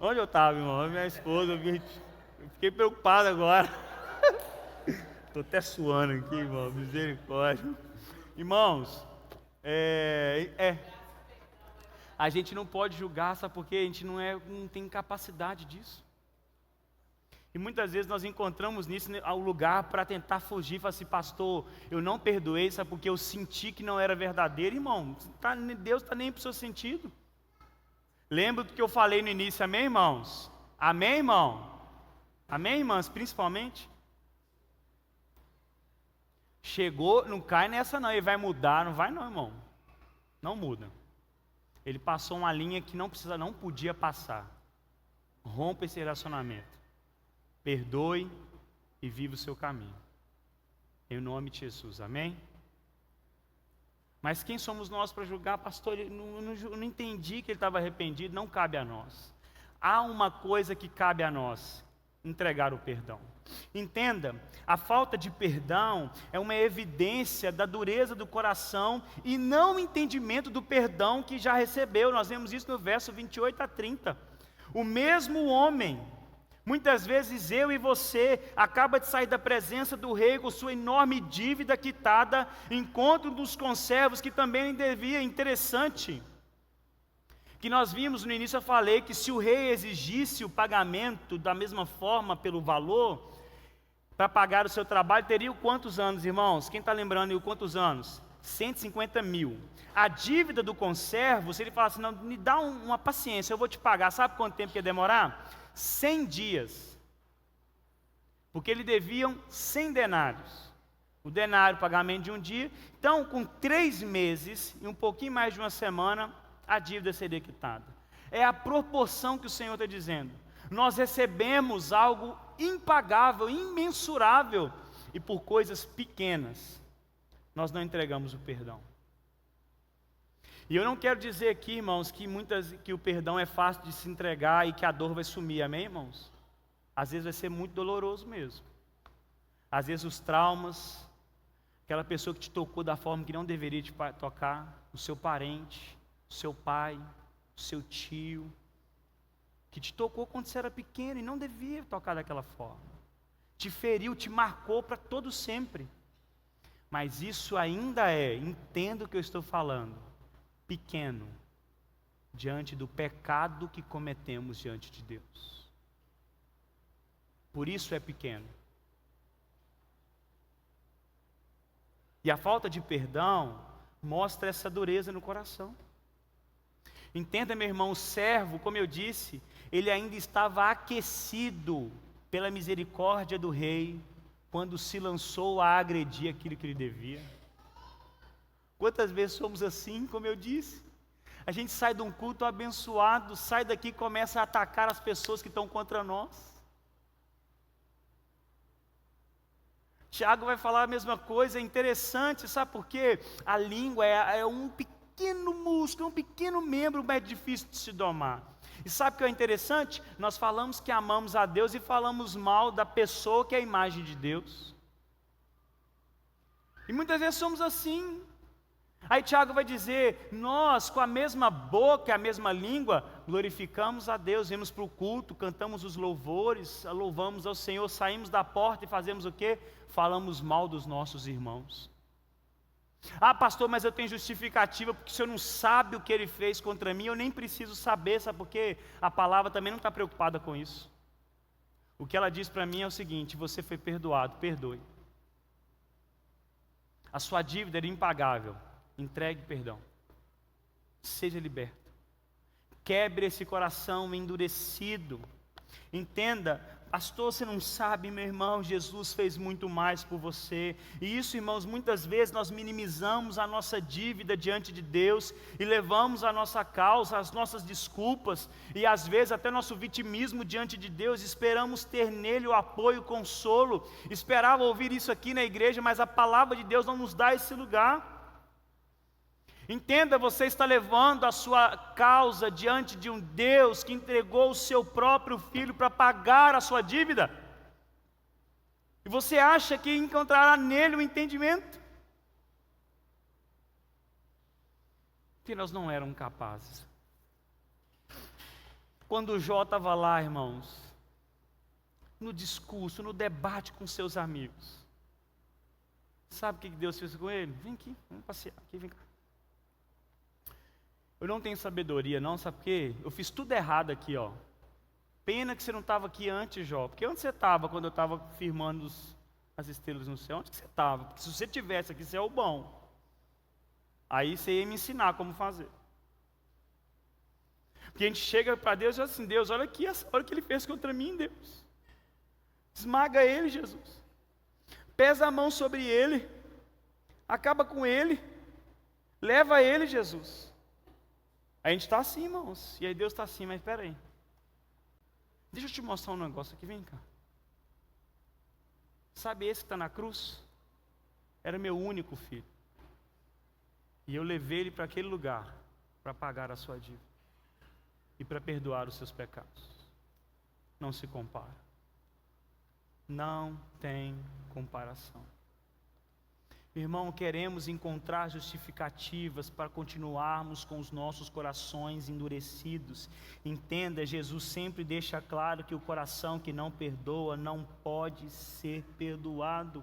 Onde eu estava, irmão? Minha esposa, eu fiquei preocupado agora. Estou até suando aqui, irmão, misericórdia. Irmãos, a gente não pode julgar, sabe por quê? A gente não tem capacidade disso. E muitas vezes nós encontramos nisso ao lugar para tentar fugir, falar assim, pastor, eu não perdoei, sabe porque eu senti que não era verdadeiro. Irmão, Deus está nem para o seu sentido. Lembra do que eu falei no início, amém, irmãos? Amém, irmão? Amém, irmãs, principalmente? Chegou, não cai nessa não, ele vai mudar, não vai não, irmão. Não muda. Ele passou uma linha que não podia passar. Rompa esse relacionamento. Perdoe e viva o seu caminho. Em nome de Jesus, amém? Mas quem somos nós para julgar, pastor? Eu não entendi que ele estava arrependido, não cabe a nós. Há uma coisa que cabe a nós: entregar o perdão. Entenda, a falta de perdão é uma evidência da dureza do coração e não o entendimento do perdão que já recebeu. Nós vemos isso no verso 28 a 30. O mesmo homem, muitas vezes eu e você, acaba de sair da presença do rei com sua enorme dívida quitada, encontra um dos conservos que também devia. Interessante, que nós vimos no início, eu falei que se o rei exigisse o pagamento da mesma forma pelo valor, para pagar o seu trabalho, teria quantos anos, irmãos? Quem está lembrando aí quantos anos? 150 mil. A dívida do conservo, se ele falasse, não, me dá uma paciência, eu vou te pagar, sabe quanto tempo que ia demorar? 100 dias. Porque eles deviam 100 denários. O denário, pagamento de um dia. Então, com 3 meses e um pouquinho mais de uma semana, a dívida seria quitada. É a proporção que o Senhor está dizendo. Nós recebemos algo impagável, imensurável, e por coisas pequenas, nós não entregamos o perdão. E eu não quero dizer aqui, irmãos, que o perdão é fácil de se entregar e que a dor vai sumir, amém, irmãos? Às vezes vai ser muito doloroso mesmo. Às vezes os traumas aquela pessoa que te tocou da forma que não deveria te tocar, o seu parente, o seu pai, o seu tio, que te tocou quando você era pequeno e não devia tocar daquela forma, te feriu, te marcou para todo sempre. Mas isso ainda entenda o que eu estou falando, pequeno, diante do pecado que cometemos diante de Deus. Por isso é pequeno. E a falta de perdão mostra essa dureza no coração. Entenda, meu irmão, o servo, como eu disse, ele ainda estava aquecido pela misericórdia do rei, quando se lançou a agredir aquilo que ele devia. Quantas vezes somos assim, como eu disse? A gente sai de um culto abençoado, sai daqui e começa a atacar as pessoas que estão contra nós. Tiago vai falar a mesma coisa, é interessante, sabe por quê? A língua é um pequeno músculo, um pequeno membro, mas é difícil de se domar. E sabe o que é interessante? Nós falamos que amamos a Deus e falamos mal da pessoa que é a imagem de Deus. E muitas vezes somos assim. Aí Tiago vai dizer, nós com a mesma boca, a mesma língua, glorificamos a Deus, vamos para o culto, cantamos os louvores, louvamos ao Senhor, saímos da porta e fazemos o quê? Falamos mal dos nossos irmãos. Ah, pastor, mas eu tenho justificativa, porque o senhor não sabe o que ele fez contra mim, eu nem preciso saber, sabe por quê? A palavra também não está preocupada com isso. O que ela diz para mim é o seguinte: você foi perdoado, perdoe. A sua dívida era impagável, entregue perdão, seja liberto, quebre esse coração endurecido. Entenda, pastor, você não sabe, meu irmão, Jesus fez muito mais por você. E isso, irmãos, muitas vezes nós minimizamos a nossa dívida diante de Deus e levamos a nossa causa, as nossas desculpas e às vezes até nosso vitimismo diante de Deus. Esperamos ter nele o apoio, o consolo. Esperava ouvir isso aqui na igreja, mas a palavra de Deus não nos dá esse lugar. Entenda, você está levando a sua causa diante de um Deus que entregou o seu próprio Filho para pagar a sua dívida. E você acha que encontrará nele o entendimento? Que nós não éramos capazes. Quando o Jó estava lá, irmãos, no discurso, no debate com seus amigos, sabe o que Deus fez com ele? Vem aqui, vamos passear aqui, vem cá. Eu não tenho sabedoria não, sabe por quê? Eu fiz tudo errado aqui, ó. Pena que você não estava aqui antes, Jó. Porque onde você estava quando eu estava firmando as estrelas no céu? Onde que você estava? Porque se você tivesse aqui, você é o bom. Aí você ia me ensinar como fazer. Porque a gente chega para Deus e diz assim: Deus, olha aqui, olha o que ele fez contra mim, Deus. Esmaga ele, Jesus. Pesa a mão sobre ele. Acaba com ele. Leva ele, Jesus. A gente está assim, irmãos, e aí Deus está assim, mas espera aí. Deixa eu te mostrar um negócio aqui, vem cá. Sabe esse que está na cruz? Era meu único filho. E eu levei ele para aquele lugar, para pagar a sua dívida. E para perdoar os seus pecados. Não se compara. Não tem comparação. Irmão, queremos encontrar justificativas para continuarmos com os nossos corações endurecidos. Entenda, Jesus sempre deixa claro que o coração que não perdoa não pode ser perdoado.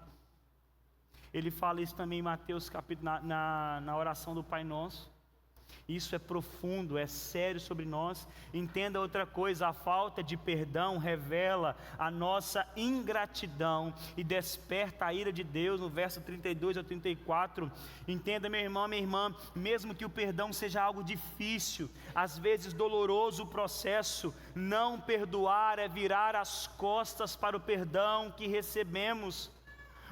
Ele fala isso também em Mateus capítulo, na oração do Pai Nosso. Isso é profundo, é sério sobre nós. Entenda outra coisa: a falta de perdão revela a nossa ingratidão e desperta a ira de Deus, no verso 32 ao 34. Entenda, meu irmão, minha irmã, mesmo que o perdão seja algo difícil, às vezes doloroso o processo, não perdoar é virar as costas para o perdão que recebemos.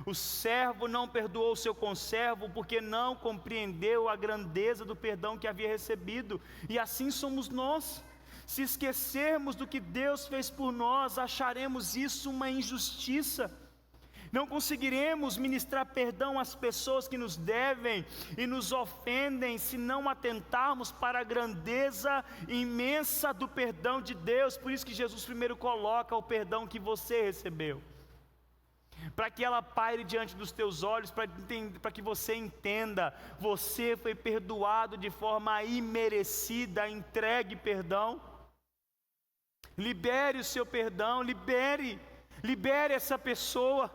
O servo não perdoou o seu conservo porque não compreendeu a grandeza do perdão que havia recebido. E assim somos nós. Se esquecermos do que Deus fez por nós, acharemos isso uma injustiça. Não conseguiremos ministrar perdão às pessoas que nos devem e nos ofendem se não atentarmos para a grandeza imensa do perdão de Deus. Por isso que Jesus primeiro coloca o perdão que você recebeu. para que ela paire diante dos teus olhos, para que você entenda, você foi perdoado de forma imerecida. Entregue perdão, libere o seu perdão, libere essa pessoa.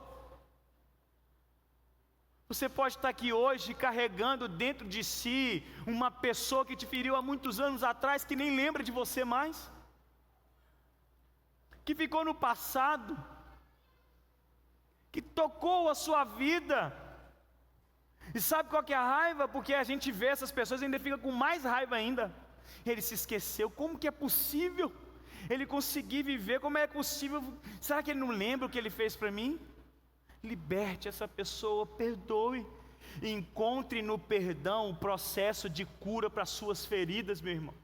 Você pode estar aqui hoje carregando dentro de si uma pessoa que te feriu há muitos anos atrás, que nem lembra de você mais, que ficou no passado, que tocou a sua vida. E sabe qual que é a raiva? Porque a gente vê essas pessoas e ainda fica com mais raiva ainda. Ele se esqueceu, como que é possível ele conseguir viver? Como é possível? Será que ele não lembra o que ele fez para mim? Liberte essa pessoa, perdoe, encontre no perdão o processo de cura para suas feridas, meu irmão.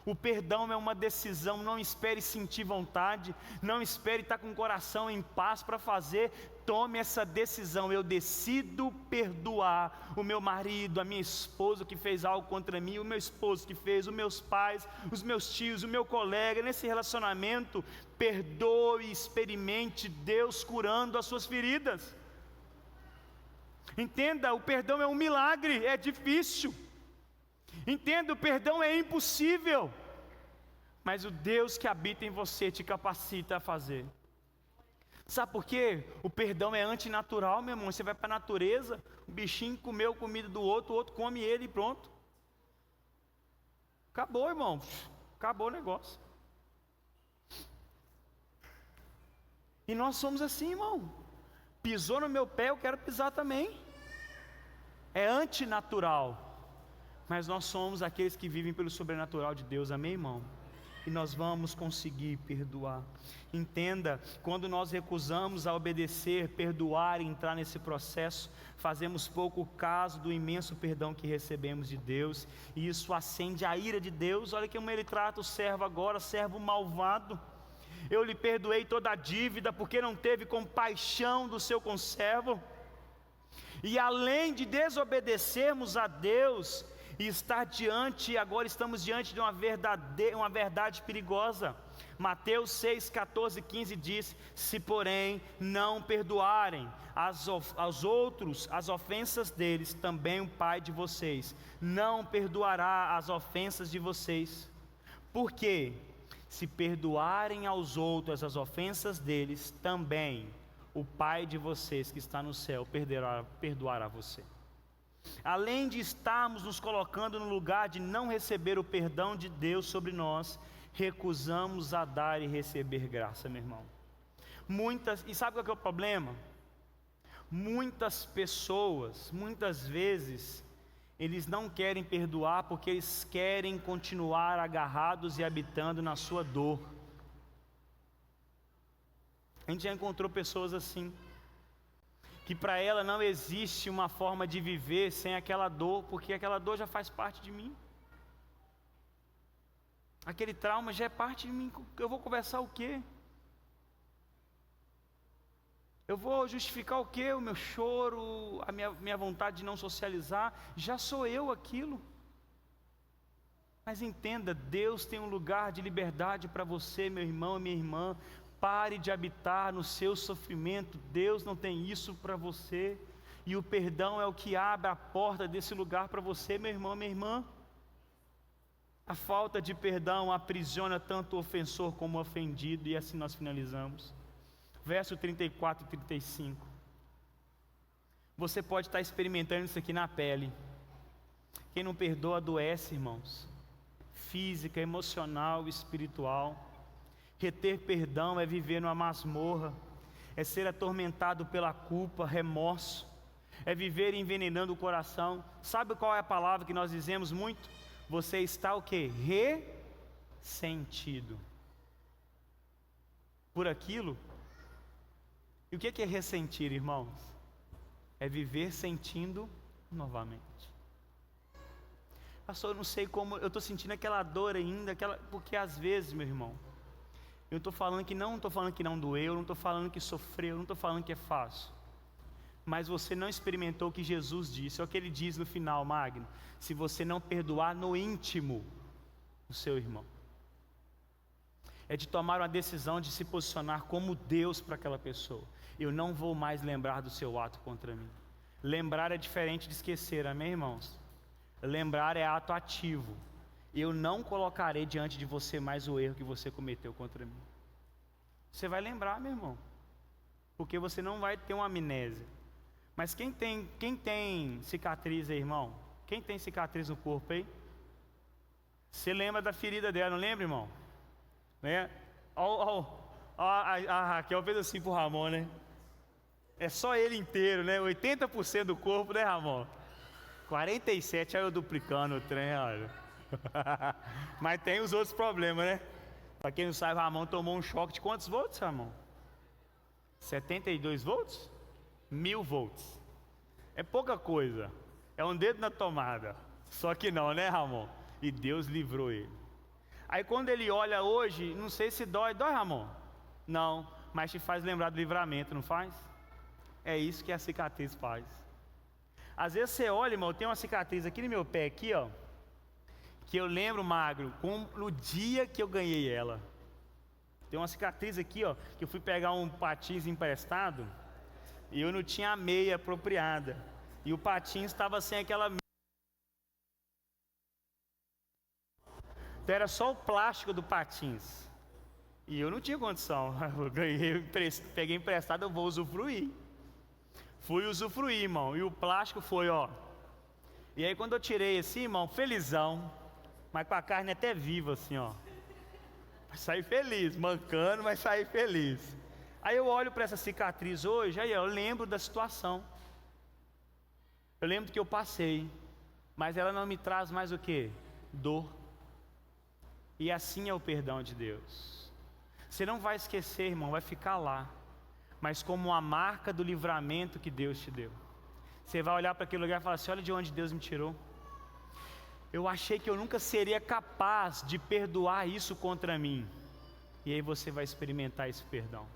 O perdão é uma decisão. Não espere sentir vontade, não espere estar com o coração em paz para fazer. Tome essa decisão: eu decido perdoar o meu marido, a minha esposa que fez algo contra mim, o meu esposo que fez, os meus pais, os meus tios, o meu colega. Nesse relacionamento, perdoe, experimente Deus curando as suas feridas. Entenda, o perdão é um milagre, é difícil. Entenda, o perdão é impossível, mas o Deus que habita em você te capacita a fazer. Sabe por quê? O perdão é antinatural, meu irmão. Você vai para a natureza, o bichinho comeu comida do outro, o outro come ele e pronto. Acabou, irmão. Acabou o negócio. E nós somos assim, irmão. Pisou no meu pé, eu quero pisar também. É antinatural. Mas nós somos aqueles que vivem pelo sobrenatural de Deus, amém, irmão? E nós vamos conseguir perdoar. Entenda, quando nós recusamos a obedecer, perdoar e entrar nesse processo, fazemos pouco caso do imenso perdão que recebemos de Deus, e isso acende a ira de Deus. Olha como ele trata o servo agora, servo malvado. Eu lhe perdoei toda a dívida, porque não teve compaixão do seu conservo. E além de desobedecermos a Deus e agora estamos diante de uma verdade perigosa. Mateus 6, 14 e 15 diz: se porém não perdoarem aos outros as ofensas deles, também o Pai de vocês não perdoará as ofensas de vocês. Porque se perdoarem aos outros as ofensas deles, também o Pai de vocês que está no céu perdoará você. Além de estarmos nos colocando no lugar de não receber o perdão de Deus sobre nós, recusamos a dar e receber graça, meu irmão. E sabe qual que é o problema? Muitas pessoas, muitas vezes, eles não querem perdoar porque eles querem continuar agarrados e habitando na sua dor. A gente já encontrou pessoas assim, que para ela não existe uma forma de viver sem aquela dor, porque aquela dor já faz parte de mim. Aquele trauma já é parte de mim. Eu vou conversar o quê? Eu vou justificar o quê? O meu choro, a minha vontade de não socializar, já sou eu aquilo. Mas entenda, Deus tem um lugar de liberdade para você, meu irmão e minha irmã. Pare de habitar no seu sofrimento. Deus não tem isso para você. E o perdão é o que abre a porta desse lugar para você, meu irmão, minha irmã. A falta de perdão aprisiona tanto o ofensor como o ofendido. E assim nós finalizamos. Verso 34 e 35. Você pode estar experimentando isso aqui na pele. Quem não perdoa adoece, irmãos. Física, emocional, espiritual. Reter perdão é viver numa masmorra, é ser atormentado pela culpa, remorso, é viver envenenando o coração. Sabe qual é a palavra que nós dizemos muito? Você está o quê? Ressentido por aquilo. E o que é ressentir, irmãos? É viver sentindo novamente. Pastor, eu não sei como, eu estou sentindo aquela dor ainda, porque às vezes, meu irmão, eu estou falando que não doeu, não estou falando que sofreu, não estou falando que é fácil. Mas você não experimentou o que Jesus disse. É o que ele diz no final, Magno. Se você não perdoar no íntimo o seu irmão. É de tomar uma decisão de se posicionar como Deus para aquela pessoa. Eu não vou mais lembrar do seu ato contra mim. Lembrar é diferente de esquecer, amém, irmãos? Lembrar é ato ativo. Eu não colocarei diante de você mais o erro que você cometeu contra mim. Você vai lembrar, meu irmão, porque você não vai ter uma amnésia. Mas quem tem cicatriz aí, irmão? Quem tem cicatriz no corpo aí? Você lembra da ferida dela, não lembra, irmão? Né? A Raquel fez assim pro Ramon, né? É só ele inteiro, né? 80% do corpo, né, Ramon? 47, aí eu duplicando o trem, olha. Mas tem os outros problemas, né? Para quem não sabe, Ramon tomou um choque de quantos volts, Ramon? 72 volts? 1000 volts. É pouca coisa. É um dedo na tomada. Só que não, né, Ramon? E Deus livrou ele. Aí quando ele olha hoje, não sei se dói. Dói, Ramon? Não, mas te faz lembrar do livramento, não faz? É isso que a cicatriz faz. Às vezes você olha, irmão, tem uma cicatriz aqui no meu pé, aqui, ó, que eu lembro, Magro, no dia que eu ganhei ela. Tem uma cicatriz aqui, ó, que eu fui pegar um patins emprestado e eu não tinha a meia apropriada. E o patins estava sem aquela meia. Então era só o plástico do patins. E eu não tinha condição. Eu ganhei, peguei emprestado, eu vou usufruir. Fui usufruir, irmão. E o plástico foi, ó. E aí quando eu tirei assim, irmão, felizão, mas com a carne até viva assim, ó. Saí feliz, mancando, mas saí feliz. Aí eu olho para essa cicatriz hoje, aí eu lembro da situação. Eu lembro do que eu passei, mas ela não me traz mais o que? Dor. E assim é o perdão de Deus. Você não vai esquecer, irmão, vai ficar lá, mas como uma marca do livramento que Deus te deu. Você vai olhar para aquele lugar e falar assim: olha de onde Deus me tirou. Eu achei que eu nunca seria capaz de perdoar isso contra mim. E aí você vai experimentar esse perdão.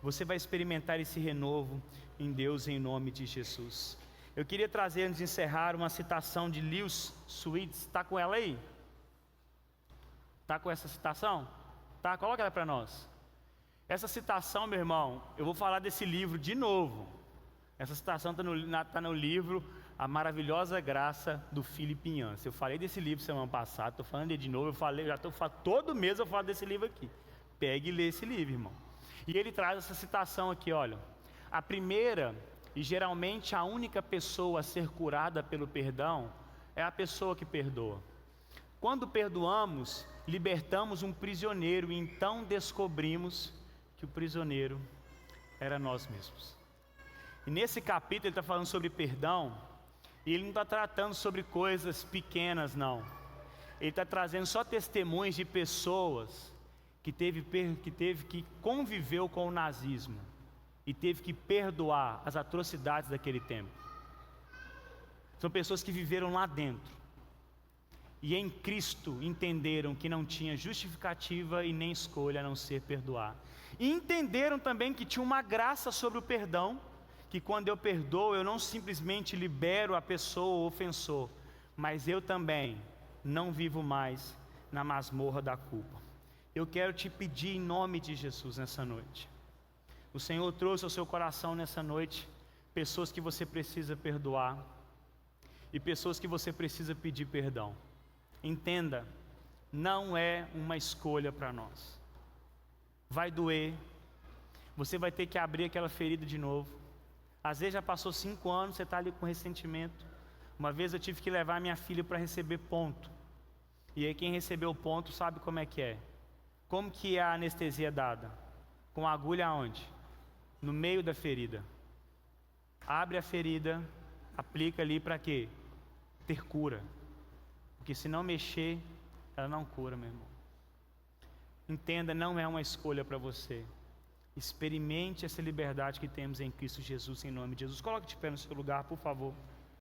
Você vai experimentar esse renovo em Deus, em nome de Jesus. Eu queria trazer, antes de encerrar, uma citação de Lewis Sweets. Está com ela aí? Está com essa citação? Tá, coloca ela para nós. Essa citação, meu irmão, eu vou falar desse livro de novo. Essa citação está no livro A Maravilhosa Graça do Philip Yancey. Eu falei desse livro semana passada, estou falando dele de novo. Todo mês eu falo desse livro aqui. Pegue e lê esse livro, irmão. E ele traz essa citação aqui, olha. A primeira e geralmente a única pessoa a ser curada pelo perdão é a pessoa que perdoa. Quando perdoamos, libertamos um prisioneiro e então descobrimos que o prisioneiro era nós mesmos. E nesse capítulo ele está falando sobre perdão, e ele não está tratando sobre coisas pequenas, não. Ele está trazendo só testemunhos de pessoas que conviveu com o nazismo e teve que perdoar as atrocidades daquele tempo. São pessoas que viveram lá dentro e em Cristo entenderam que não tinha justificativa e nem escolha a não ser perdoar. E entenderam também que tinha uma graça sobre o perdão, que quando eu perdoo, eu não simplesmente libero a pessoa, o ofensor, mas eu também não vivo mais na masmorra da culpa. Eu quero te pedir em nome de Jesus nessa noite. O Senhor trouxe ao seu coração nessa noite pessoas que você precisa perdoar e pessoas que você precisa pedir perdão. Entenda, não é uma escolha para nós. Vai doer, você vai ter que abrir aquela ferida de novo. Às vezes já passou 5 anos, você está ali com ressentimento. Uma vez eu tive que levar minha filha para receber ponto. E aí quem recebeu o ponto sabe como é que é. Como que é a anestesia dada? Com a agulha aonde? No meio da ferida. Abre a ferida, aplica ali para quê? Ter cura. Porque se não mexer, ela não cura, meu irmão. Entenda, não é uma escolha para você. Experimente essa liberdade que temos em Cristo Jesus, em nome de Jesus. Coloque de pé no seu lugar, por favor.